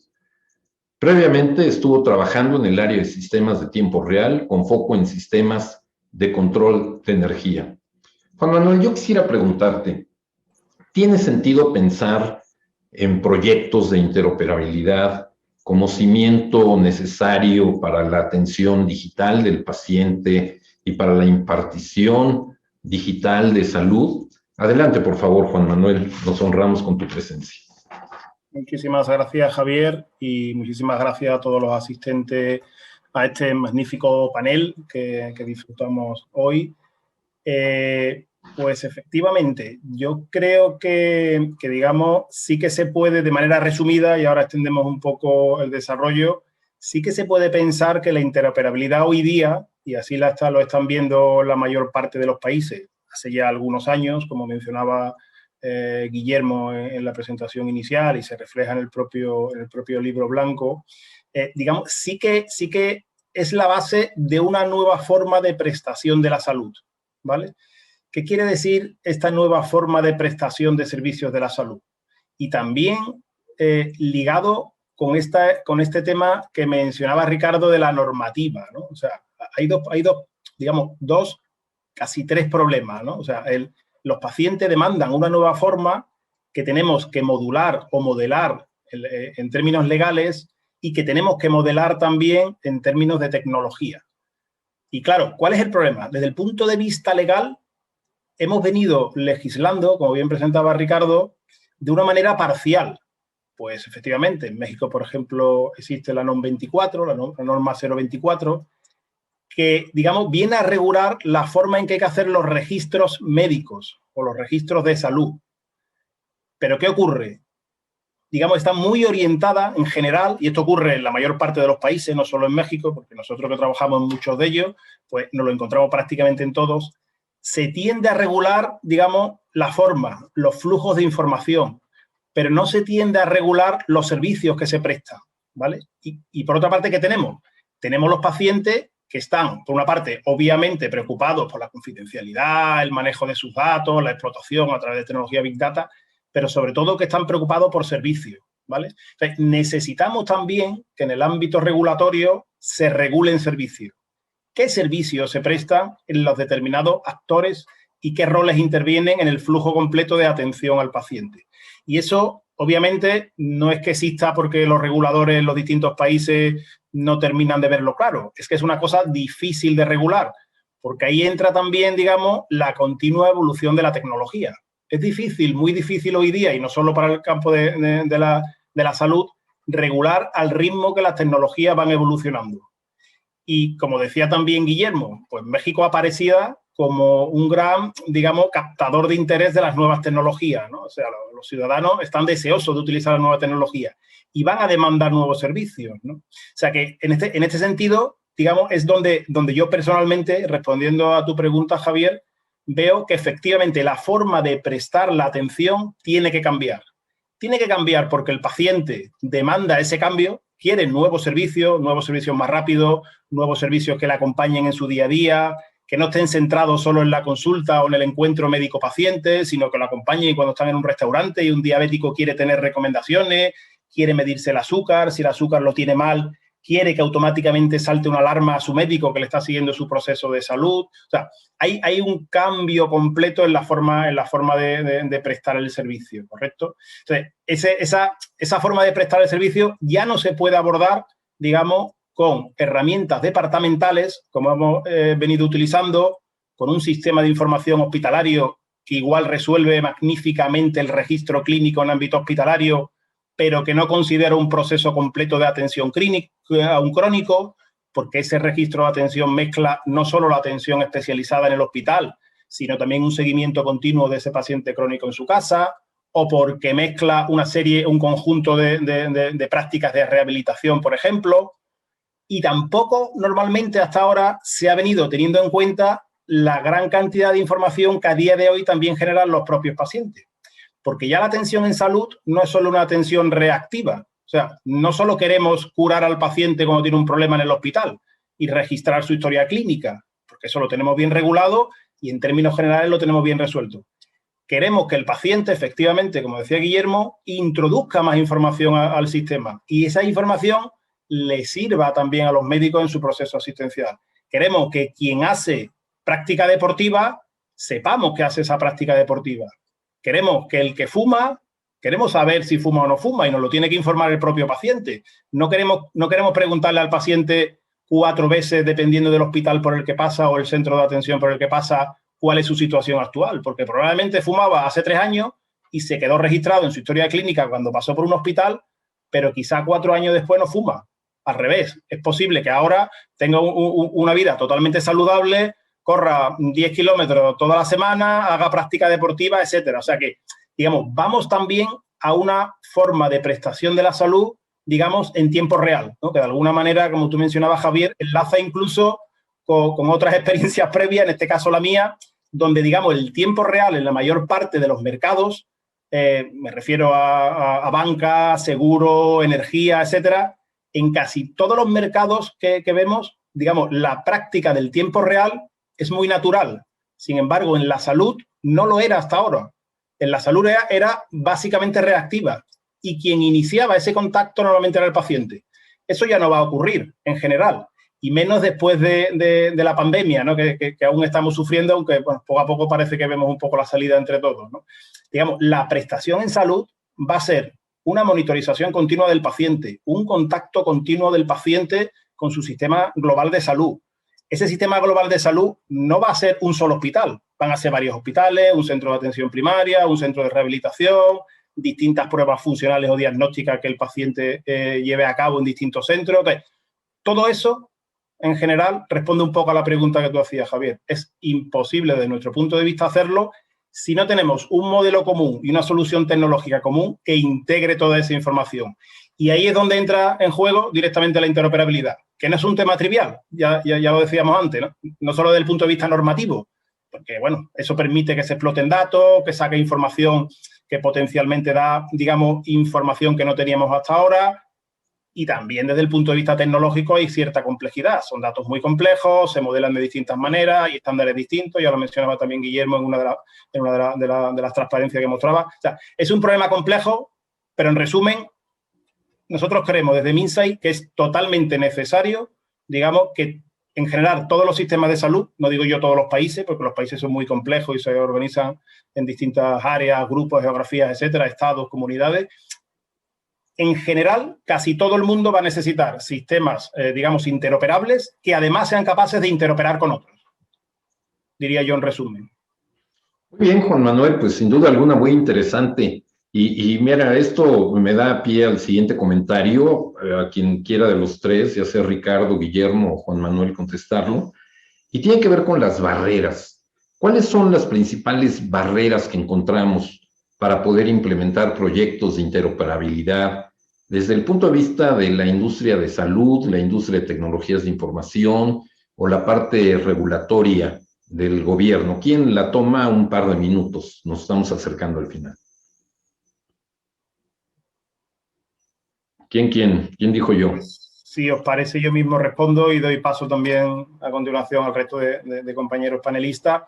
Previamente estuvo trabajando en el área de sistemas de tiempo real, con foco en sistemas de control de energía. Juan Manuel, yo quisiera preguntarte, ¿tiene sentido pensar en proyectos de interoperabilidad como cimiento necesario para la atención digital del paciente y para la impartición digital de salud? Adelante, por favor, Juan Manuel, nos honramos con tu presencia. Muchísimas gracias, Javier, y muchísimas gracias a todos los asistentes a este magnífico panel que disfrutamos hoy. Pues efectivamente, yo creo que digamos, sí que se puede, de manera resumida, y ahora extendemos un poco el desarrollo, sí que se puede pensar que la interoperabilidad hoy día, y así lo están viendo la mayor parte de los países, hace ya algunos años, como mencionaba Guillermo en la presentación inicial y se refleja en el propio libro blanco, digamos, sí que es la base de una nueva forma de prestación de la salud, ¿vale? ¿Qué quiere decir esta nueva forma de prestación de servicios de la salud? Y también ligado con este tema que mencionaba Ricardo de la normativa, ¿no? O sea, hay dos, digamos, casi tres problemas, ¿no? O sea, los pacientes demandan una nueva forma que tenemos que modular o modelar en términos legales y que tenemos que modelar también en términos de tecnología. Y claro, ¿cuál es el problema? Desde el punto de vista legal, hemos venido legislando, como bien presentaba Ricardo, de una manera parcial. Pues efectivamente, en México, por ejemplo, existe la NOM 24, la norma 024, que, digamos, viene a regular la forma en que hay que hacer los registros médicos o los registros de salud. ¿Pero qué ocurre? Digamos, está muy orientada en general, y esto ocurre en la mayor parte de los países, no solo en México, porque nosotros que trabajamos en muchos de ellos, pues nos lo encontramos prácticamente en todos, se tiende a regular, digamos, la forma, los flujos de información, pero no se tiende a regular los servicios que se prestan, ¿vale? Y por otra parte, ¿qué tenemos? Tenemos los pacientes que están, por una parte, obviamente preocupados por la confidencialidad, el manejo de sus datos, la explotación a través de tecnología Big Data, pero sobre todo que están preocupados por servicios, ¿vale? Entonces, necesitamos también que en el ámbito regulatorio se regulen servicios. ¿Qué servicios se prestan en los determinados actores y qué roles intervienen en el flujo completo de atención al paciente? Y eso, obviamente, no es que exista porque los reguladores en los distintos países no terminan de verlo claro. Es que es una cosa difícil de regular, porque ahí entra también, digamos, la continua evolución de la tecnología. Es difícil, muy difícil hoy día, y no solo para el campo de la salud, regular al ritmo que las tecnologías van evolucionando. Y como decía también Guillermo, pues México aparecía como un gran, digamos, captador de interés de las nuevas tecnologías, ¿no? O sea, los ciudadanos están deseosos de utilizar la nueva tecnología y van a demandar nuevos servicios, ¿no? O sea que en este sentido, digamos, es donde yo personalmente, respondiendo a tu pregunta, Javier, veo que efectivamente la forma de prestar la atención tiene que cambiar. Tiene que cambiar porque el paciente demanda ese cambio, quiere nuevos servicios más rápidos, nuevos servicios que le acompañen en su día a día, que no estén centrados solo en la consulta o en el encuentro médico-paciente, sino que lo acompañen cuando están en un restaurante y un diabético quiere tener recomendaciones, quiere medirse el azúcar, si el azúcar lo tiene mal, quiere que automáticamente salte una alarma a su médico que le está siguiendo su proceso de salud. O sea, hay un cambio completo en la forma de prestar el servicio, ¿correcto? Entonces, esa forma de prestar el servicio ya no se puede abordar, digamos, con herramientas departamentales, como hemos venido utilizando, con un sistema de información hospitalario que igual resuelve magníficamente el registro clínico en ámbito hospitalario, pero que no considera un proceso completo de atención clínica a un crónico, porque ese registro de atención mezcla no solo la atención especializada en el hospital, sino también un seguimiento continuo de ese paciente crónico en su casa, o porque mezcla un conjunto de prácticas de rehabilitación, por ejemplo, y tampoco normalmente hasta ahora se ha venido teniendo en cuenta la gran cantidad de información que a día de hoy también generan los propios pacientes. Porque ya la atención en salud no es solo una atención reactiva. O sea, no solo queremos curar al paciente cuando tiene un problema en el hospital y registrar su historia clínica, porque eso lo tenemos bien regulado y en términos generales lo tenemos bien resuelto. Queremos que el paciente, efectivamente, como decía Guillermo, introduzca más información al sistema y esa información le sirva también a los médicos en su proceso asistencial. Queremos que quien hace práctica deportiva sepamos que hace esa práctica deportiva. Queremos que el que fuma, queremos saber si fuma o no fuma y nos lo tiene que informar el propio paciente. No queremos preguntarle al paciente 4 veces, dependiendo del hospital por el que pasa o el centro de atención por el que pasa, cuál es su situación actual, porque probablemente fumaba hace 3 años y se quedó registrado en su historia clínica cuando pasó por un hospital, pero quizá 4 años después no fuma. Al revés, es posible que ahora tenga una vida totalmente saludable, corra 10 kilómetros toda la semana, haga práctica deportiva, etcétera. O sea que, digamos, vamos también a una forma de prestación de la salud, digamos, en tiempo real, ¿no? Que de alguna manera, como tú mencionabas, Javier, enlaza incluso con otras experiencias previas, en este caso la mía, donde, digamos, el tiempo real en la mayor parte de los mercados, me refiero a banca, seguro, energía, etcétera, en casi todos los mercados que vemos, digamos, la práctica del tiempo real es muy natural. Sin embargo, en la salud no lo era hasta ahora. En la salud era básicamente reactiva y quien iniciaba ese contacto normalmente era el paciente. Eso ya no va a ocurrir en general y menos después de la pandemia, ¿no? que aún estamos sufriendo, aunque bueno, poco a poco parece que vemos un poco la salida entre todos, ¿no? Digamos, la prestación en salud va a ser una monitorización continua del paciente, un contacto continuo del paciente con su sistema global de salud. Ese sistema global de salud no va a ser un solo hospital, van a ser varios hospitales, un centro de atención primaria, un centro de rehabilitación, distintas pruebas funcionales o diagnósticas que el paciente lleve a cabo en distintos centros. Entonces, todo eso en general, responde un poco a la pregunta que tú hacías, Javier. Es imposible, desde nuestro punto de vista, hacerlo si no tenemos un modelo común y una solución tecnológica común que integre toda esa información. Y ahí es donde entra en juego directamente la interoperabilidad, que no es un tema trivial, ya lo decíamos antes, ¿no? No solo desde el punto de vista normativo, porque, bueno, eso permite que se exploten datos, que saque información que potencialmente da, digamos, información que no teníamos hasta ahora. Y también desde el punto de vista tecnológico hay cierta complejidad. Son datos muy complejos, se modelan de distintas maneras, hay estándares distintos. Ya lo mencionaba también Guillermo en una de las transparencias que mostraba. O sea, es un problema complejo, pero en resumen, nosotros creemos desde Minsait que es totalmente necesario, digamos, que en general todos los sistemas de salud, no digo yo todos los países, porque los países son muy complejos y se organizan en distintas áreas, grupos, geografías, etcétera, estados, comunidades. En general, casi todo el mundo va a necesitar sistemas, digamos, interoperables que además sean capaces de interoperar con otros, diría yo en resumen. Muy bien, Juan Manuel, pues sin duda alguna muy interesante. Y mira, esto me da pie al siguiente comentario, a quien quiera de los tres, ya sea Ricardo, Guillermo o Juan Manuel, contestarlo. Y tiene que ver con las barreras. ¿Cuáles son las principales barreras que encontramos para poder implementar proyectos de interoperabilidad desde el punto de vista de la industria de salud, la industria de tecnologías de información o la parte regulatoria del gobierno? ¿Quién la toma? Un par de minutos. Nos estamos acercando al final. ¿Quién dijo yo? Si os parece, yo mismo respondo y doy paso también a continuación al resto de compañeros panelistas.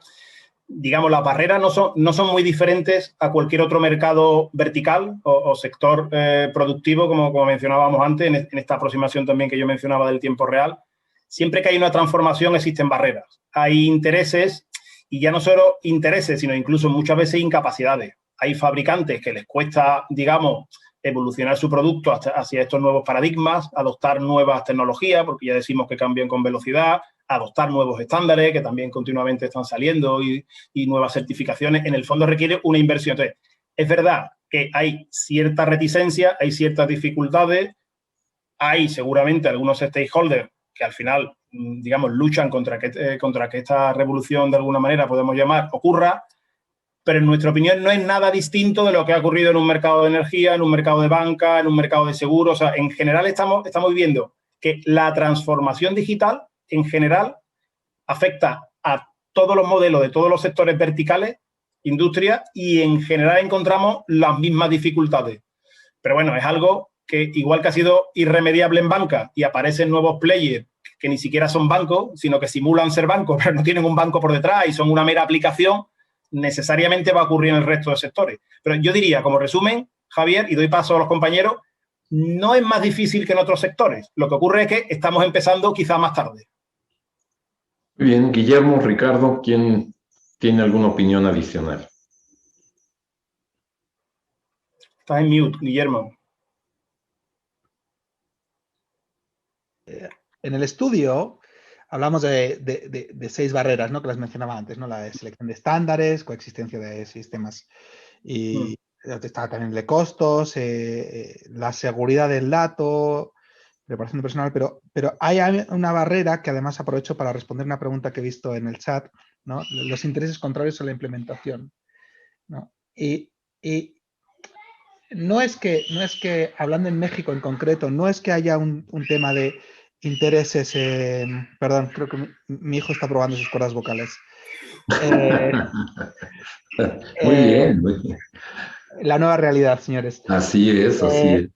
Digamos, las barreras no son muy diferentes a cualquier otro mercado vertical o sector productivo, como mencionábamos antes, en esta aproximación también que yo mencionaba del tiempo real. Siempre que hay una transformación existen barreras. Hay intereses, y ya no solo intereses, sino incluso muchas veces incapacidades. Hay fabricantes que les cuesta, digamos, evolucionar su producto hacia estos nuevos paradigmas, adoptar nuevas tecnologías, porque ya decimos que cambian con velocidad, adoptar nuevos estándares que también continuamente están saliendo y nuevas certificaciones. En el fondo requiere una inversión. Entonces, es verdad que hay cierta reticencia, hay ciertas dificultades, hay seguramente algunos stakeholders que al final, digamos, luchan contra que esta revolución, de alguna manera, podemos llamar, ocurra, pero en nuestra opinión no es nada distinto de lo que ha ocurrido en un mercado de energía, en un mercado de banca, en un mercado de seguros. O sea, en general estamos viendo que la transformación digital, en general, afecta a todos los modelos de todos los sectores verticales, industria, y en general encontramos las mismas dificultades. Pero bueno, es algo que igual que ha sido irremediable en banca y aparecen nuevos players que ni siquiera son bancos, sino que simulan ser bancos, pero no tienen un banco por detrás y son una mera aplicación, necesariamente va a ocurrir en el resto de sectores. Pero yo diría, como resumen, Javier, y doy paso a los compañeros, no es más difícil que en otros sectores. Lo que ocurre es que estamos empezando quizá más tarde. Muy bien, Guillermo, Ricardo, ¿quién tiene alguna opinión adicional? Estás en mute, Guillermo. En el estudio hablamos de 6 barreras, ¿no? Que las mencionaba antes, ¿no? La de selección de estándares, coexistencia de sistemas y estaba también el de costos, la seguridad del dato, preparación de personal, pero hay una barrera que además aprovecho para responder una pregunta que he visto en el chat, ¿no? Los intereses contrarios a la implementación, ¿no? Y no es que, hablando en México en concreto, no es que haya un tema de intereses, perdón, creo que mi hijo está probando sus cuerdas vocales. Muy bien, muy bien. La nueva realidad, señores. Así es, así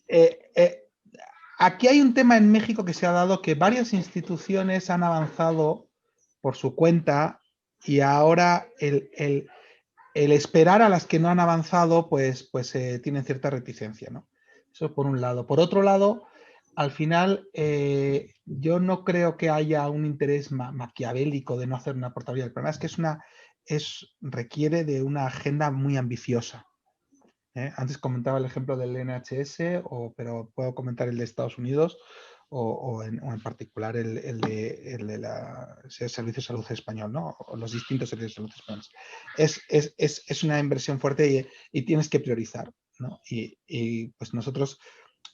es. Aquí hay un tema en México que se ha dado, que varias instituciones han avanzado por su cuenta y ahora el esperar a las que no han avanzado, pues tienen cierta reticencia, ¿no? Eso por un lado. Por otro lado, al final, yo no creo que haya un interés maquiavélico de no hacer una portabilidad. El problema es que requiere de una agenda muy ambiciosa. Antes comentaba el ejemplo del NHS, pero puedo comentar el de Estados Unidos o en particular el de la Servicio de Salud Español, ¿no? O los distintos servicios de salud españoles. Es una inversión fuerte y tienes que priorizar, ¿no? Y pues nosotros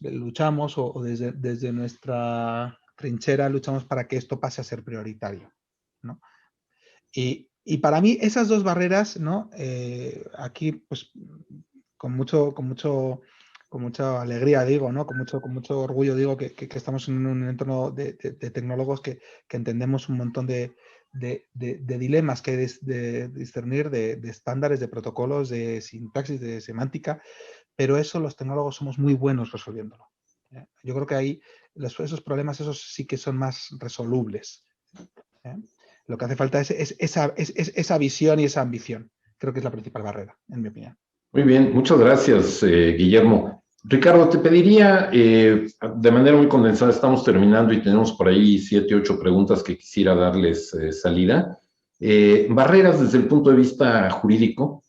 luchamos o desde nuestra trinchera luchamos para que esto pase a ser prioritario, ¿no? Y para mí esas dos barreras, ¿no? Aquí, pues, con mucha alegría digo, ¿no? Con mucho orgullo digo que estamos en un entorno de tecnólogos que entendemos un montón de dilemas que hay de discernir, de estándares, de protocolos, de sintaxis, de semántica, pero eso los tecnólogos somos muy buenos resolviéndolo. Yo creo que ahí esos problemas, esos sí que son más resolubles. Lo que hace falta es esa visión y esa ambición. Creo que es la principal barrera, en mi opinión. Muy bien, muchas gracias, Guillermo. Ricardo, te pediría, de manera muy condensada, estamos terminando y tenemos por ahí 7, 8 preguntas que quisiera darles salida. Barreras desde el punto de vista jurídico.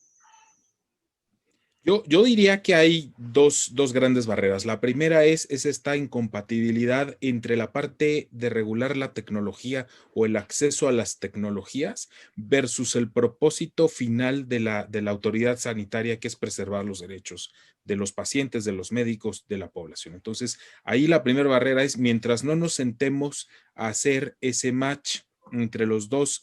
Yo diría que hay dos grandes barreras. La primera es esta incompatibilidad entre la parte de regular la tecnología o el acceso a las tecnologías versus el propósito final de la autoridad sanitaria, que es preservar los derechos de los pacientes, de los médicos, de la población. Entonces, ahí la primera barrera es mientras no nos sentemos a hacer ese match entre los dos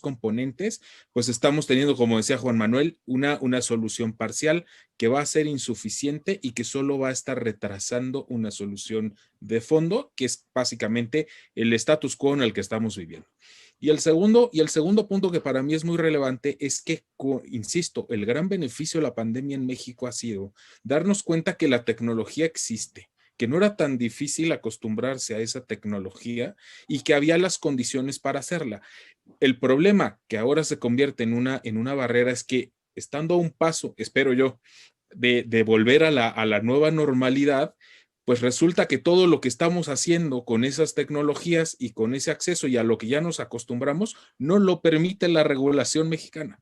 componentes, pues estamos teniendo, como decía Juan Manuel, una solución parcial que va a ser insuficiente y que solo va a estar retrasando una solución de fondo, que es básicamente el status quo en el que estamos viviendo. Y el segundo punto que para mí es muy relevante es que, insisto, el gran beneficio de la pandemia en México ha sido darnos cuenta que la tecnología existe, que no era tan difícil acostumbrarse a esa tecnología y que había las condiciones para hacerla. El problema que ahora se convierte en una barrera es que, estando a un paso, espero yo, de volver a la nueva normalidad, pues resulta que todo lo que estamos haciendo con esas tecnologías y con ese acceso y a lo que ya nos acostumbramos, no lo permite la regulación mexicana.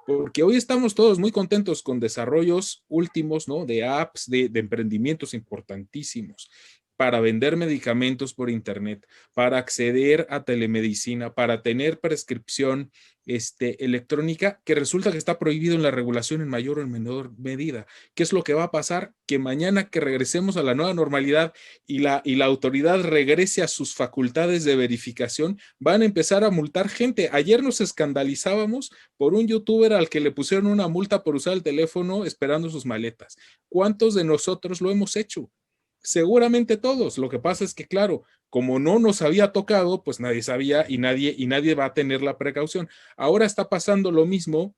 Porque hoy estamos todos muy contentos con desarrollos últimos, ¿no? De apps, de emprendimientos importantísimos para vender medicamentos por internet, para acceder a telemedicina, para tener prescripción electrónica, que resulta que está prohibido en la regulación en mayor o en menor medida. ¿Qué es lo que va a pasar? Que mañana que regresemos a la nueva normalidad y la autoridad regrese a sus facultades de verificación, van a empezar a multar gente. Ayer nos escandalizábamos por un youtuber al que le pusieron una multa por usar el teléfono esperando sus maletas. ¿Cuántos de nosotros lo hemos hecho? Seguramente todos. Lo que pasa es que, claro, como no nos había tocado, pues nadie sabía y nadie va a tener la precaución. Ahora está pasando lo mismo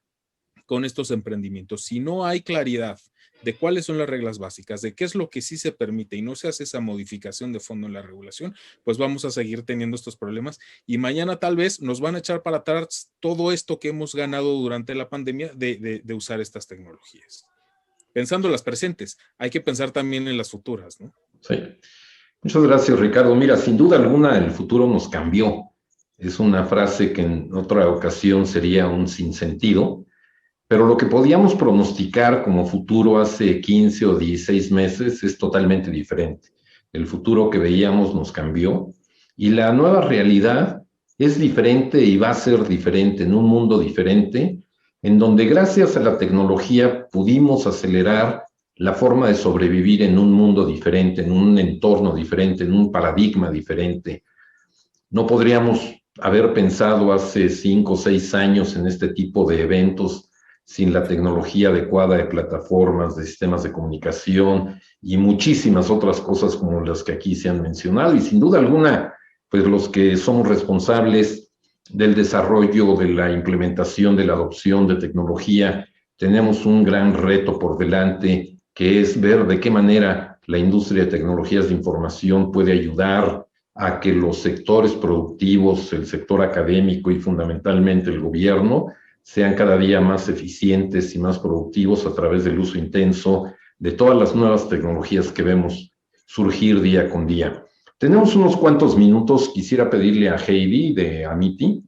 con estos emprendimientos. Si no hay claridad de cuáles son las reglas básicas, de qué es lo que sí se permite y no se hace esa modificación de fondo en la regulación, pues vamos a seguir teniendo estos problemas y mañana tal vez nos van a echar para atrás todo esto que hemos ganado durante la pandemia de usar estas tecnologías. Pensando en las presentes, hay que pensar también en las futuras, ¿no? Sí. Muchas gracias, Ricardo. Mira, sin duda alguna el futuro nos cambió. Es una frase que en otra ocasión sería un sinsentido, pero lo que podíamos pronosticar como futuro hace 15 o 16 meses es totalmente diferente. El futuro que veíamos nos cambió y la nueva realidad es diferente y va a ser diferente en un mundo diferente, en donde gracias a la tecnología pudimos acelerar la forma de sobrevivir en un mundo diferente, en un entorno diferente, en un paradigma diferente. No podríamos haber pensado hace 5 o 6 años en este tipo de eventos sin la tecnología adecuada de plataformas, de sistemas de comunicación y muchísimas otras cosas como las que aquí se han mencionado. Y sin duda alguna, pues los que somos responsables del desarrollo, de la implementación, de la adopción de tecnología, tenemos un gran reto por delante, que es ver de qué manera la industria de tecnologías de información puede ayudar a que los sectores productivos, el sector académico y fundamentalmente el gobierno sean cada día más eficientes y más productivos a través del uso intenso de todas las nuevas tecnologías que vemos surgir día con día. Tenemos unos cuantos minutos. Quisiera pedirle a Heidi de Amity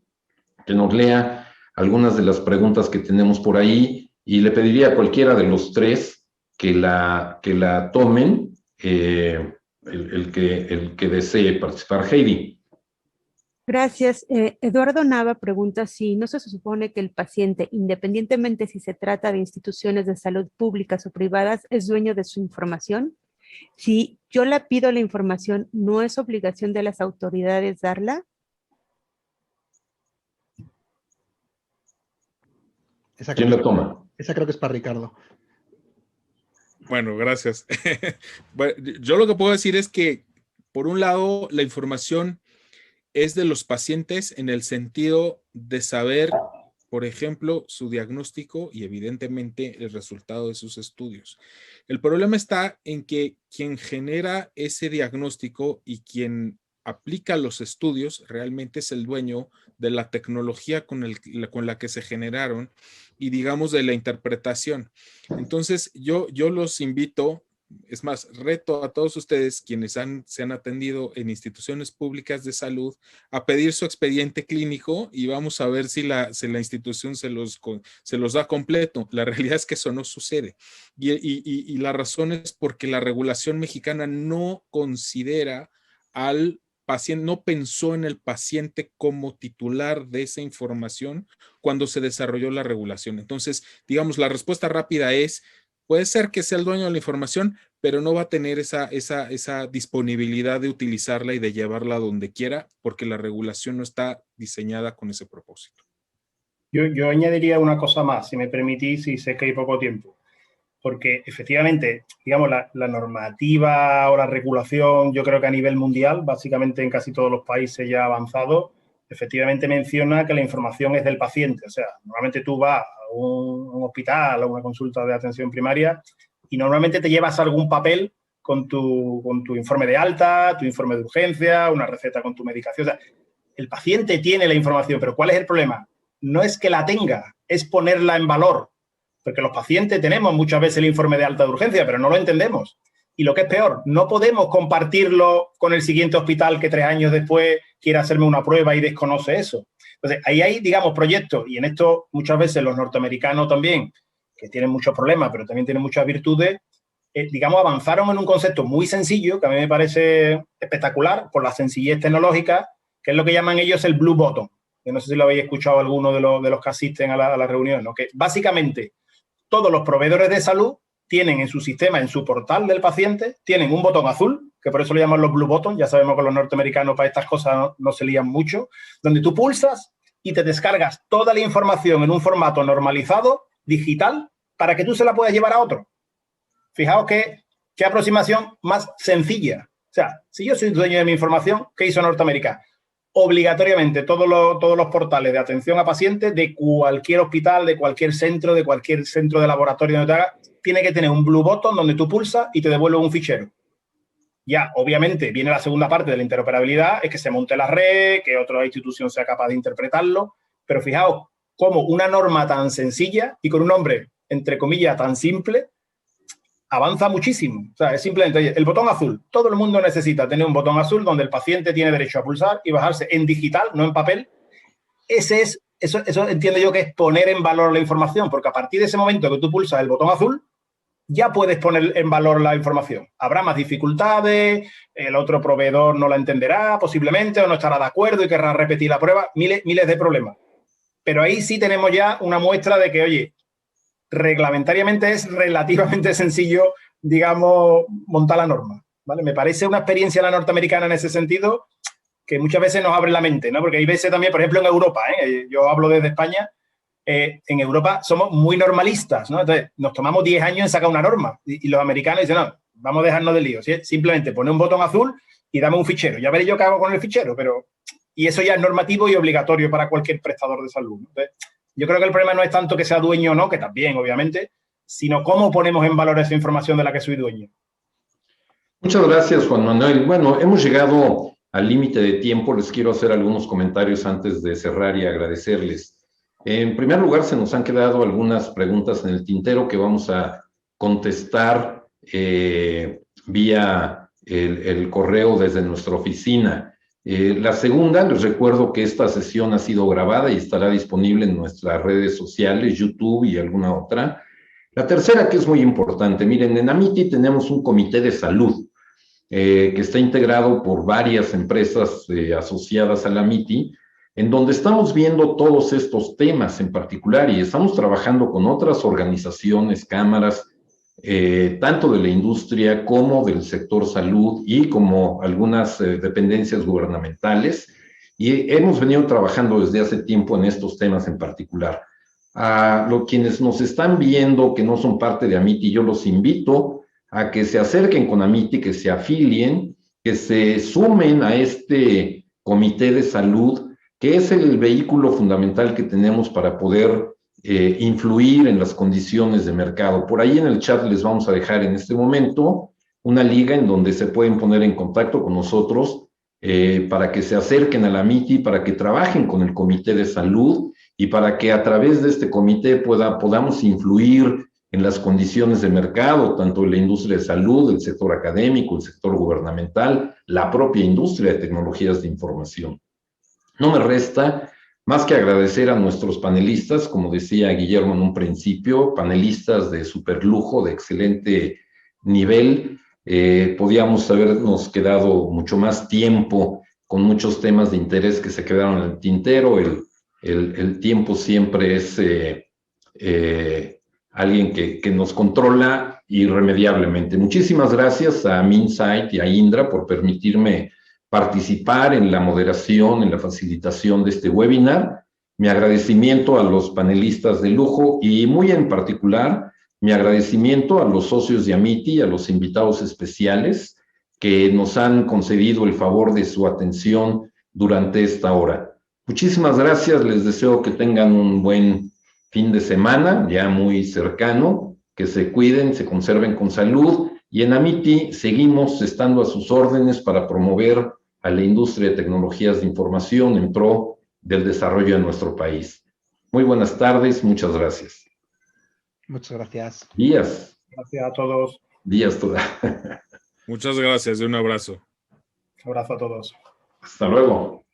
que nos lea algunas de las preguntas que tenemos por ahí y le pediría a cualquiera de los tres que la tomen, el que desee participar. Heidi. Gracias. Eduardo Nava pregunta si no se supone que el paciente, independientemente si se trata de instituciones de salud públicas o privadas, es dueño de su información. Si yo la pido la información, ¿no es obligación de las autoridades darla? ¿Quién la toma? Esa creo que es para Ricardo. Bueno, gracias. Bueno, yo lo que puedo decir es que, por un lado, la información es de los pacientes en el sentido de saber, por ejemplo, su diagnóstico y evidentemente el resultado de sus estudios. El problema está en que quien genera ese diagnóstico y quien aplica los estudios realmente es el dueño de la tecnología con la que se generaron y, digamos, de la interpretación. Entonces, yo los invito, es más, reto a todos ustedes quienes se han atendido en instituciones públicas de salud a pedir su expediente clínico y vamos a ver si la institución se los da completo. La realidad es que eso no sucede. Y la razón es porque la regulación mexicana no considera al paciente, no pensó en el paciente como titular de esa información cuando se desarrolló la regulación. Entonces, digamos, la respuesta rápida es: puede ser que sea el dueño de la información, pero no va a tener esa disponibilidad de utilizarla y de llevarla donde quiera, porque la regulación no está diseñada con ese propósito. Yo añadiría una cosa más, si me permitís, y sé que hay poco tiempo. Porque efectivamente, digamos, la normativa o la regulación, yo creo que a nivel mundial, básicamente en casi todos los países ya avanzados, efectivamente menciona que la información es del paciente. O sea, normalmente tú vas a un hospital o una consulta de atención primaria y normalmente te llevas algún papel con tu informe de alta, tu informe de urgencia, una receta con tu medicación. O sea, el paciente tiene la información, pero ¿cuál es el problema? No es que la tenga, es ponerla en valor. Porque los pacientes tenemos muchas veces el informe de alta de urgencia, pero no lo entendemos. Y lo que es peor, no podemos compartirlo con el siguiente hospital que 3 años después quiera hacerme una prueba y desconoce eso. Entonces, ahí hay, digamos, proyectos, y en esto muchas veces los norteamericanos también, que tienen muchos problemas, pero también tienen muchas virtudes, digamos, avanzaron en un concepto muy sencillo, que a mí me parece espectacular, por la sencillez tecnológica, que es lo que llaman ellos el Blue Button. Yo no sé si lo habéis escuchado alguno de los que asisten a la reunión, ¿no? Que básicamente todos los proveedores de salud tienen en su sistema, en su portal del paciente, tienen un botón azul, que por eso lo llaman los Blue Buttons, ya sabemos que los norteamericanos para estas cosas no se lían mucho, donde tú pulsas y te descargas toda la información en un formato normalizado, digital, para que tú se la puedas llevar a otro. Fijaos qué aproximación más sencilla. O sea, si yo soy dueño de mi información, ¿qué hizo Norteamérica? Obligatoriamente todos los portales de atención a pacientes de cualquier hospital, de cualquier centro de laboratorio donde te haga, tiene que tener un Blue Button donde tú pulsas y te devuelve un fichero. Ya, obviamente, viene la segunda parte de la interoperabilidad, es que se monte la red, que otra institución sea capaz de interpretarlo, pero fijaos cómo una norma tan sencilla y con un nombre, entre comillas, tan simple, avanza muchísimo. O sea, es simplemente, oye, el botón azul. Todo el mundo necesita tener un botón azul donde el paciente tiene derecho a pulsar y bajarse en digital, no en papel. Eso entiendo yo que es poner en valor la información, porque a partir de ese momento que tú pulsas el botón azul, ya puedes poner en valor la información. Habrá más dificultades, el otro proveedor no la entenderá posiblemente o no estará de acuerdo y querrá repetir la prueba, miles de problemas. Pero ahí sí tenemos ya una muestra de que, oye, reglamentariamente es relativamente sencillo, digamos, montar la norma, ¿vale? Me parece una experiencia la norteamericana en ese sentido que muchas veces nos abre la mente, ¿no? Porque hay veces también, por ejemplo, en Europa, yo hablo desde España, en Europa somos muy normalistas, ¿no? Entonces, nos tomamos 10 años en sacar una norma y los americanos dicen, no, vamos a dejarnos de lío, ¿sí? Simplemente poner un botón azul y dame un fichero. Ya veré yo qué hago con el fichero, pero... Y eso ya es normativo y obligatorio para cualquier prestador de salud, ¿no? Entonces, yo creo que el problema no es tanto que sea dueño o no, que también, obviamente, sino cómo ponemos en valor esa información de la que soy dueño. Muchas gracias, Juan Manuel. Bueno, hemos llegado al límite de tiempo. Les quiero hacer algunos comentarios antes de cerrar y agradecerles. En primer lugar, se nos han quedado algunas preguntas en el tintero que vamos a contestar vía el correo desde nuestra oficina. La segunda, les recuerdo que esta sesión ha sido grabada y estará disponible en nuestras redes sociales, YouTube y alguna otra. La tercera, que es muy importante, miren, en Amiti tenemos un comité de salud que está integrado por varias empresas asociadas a la Amiti, en donde estamos viendo todos estos temas en particular y estamos trabajando con otras organizaciones, cámaras, tanto de la industria como del sector salud y como algunas dependencias gubernamentales, y hemos venido trabajando desde hace tiempo en estos temas en particular. A quienes nos están viendo que no son parte de Amiti, yo los invito a que se acerquen con Amiti, que se afilien, que se sumen a este comité de salud, que es el vehículo fundamental que tenemos para poder influir en las condiciones de mercado. Por ahí en el chat les vamos a dejar en este momento una liga en donde se pueden poner en contacto con nosotros para que se acerquen a la Amiti, para que trabajen con el comité de salud y para que a través de este comité podamos influir en las condiciones de mercado, tanto en la industria de salud, el sector académico, el sector gubernamental, la propia industria de tecnologías de información. No me resta más que agradecer a nuestros panelistas, como decía Guillermo en un principio, panelistas de superlujo, de excelente nivel. Podíamos habernos quedado mucho más tiempo con muchos temas de interés que se quedaron en el tintero. El tiempo siempre es alguien que nos controla irremediablemente. Muchísimas gracias a Minsight y a Indra por permitirme participar en la moderación, en la facilitación de este webinar. Mi agradecimiento a los panelistas de lujo y muy en particular mi agradecimiento a los socios de Amiti y a los invitados especiales que nos han concedido el favor de su atención durante esta hora. Muchísimas gracias, les deseo que tengan un buen fin de semana, ya muy cercano, que se cuiden, se conserven con salud, y en Amiti seguimos estando a sus órdenes para promover a la industria de tecnologías de información en pro del desarrollo de nuestro país. Muy buenas tardes, muchas gracias. Muchas gracias. Días. Gracias a todos. Días toda. Muchas gracias y un abrazo. Un abrazo a todos. Hasta luego.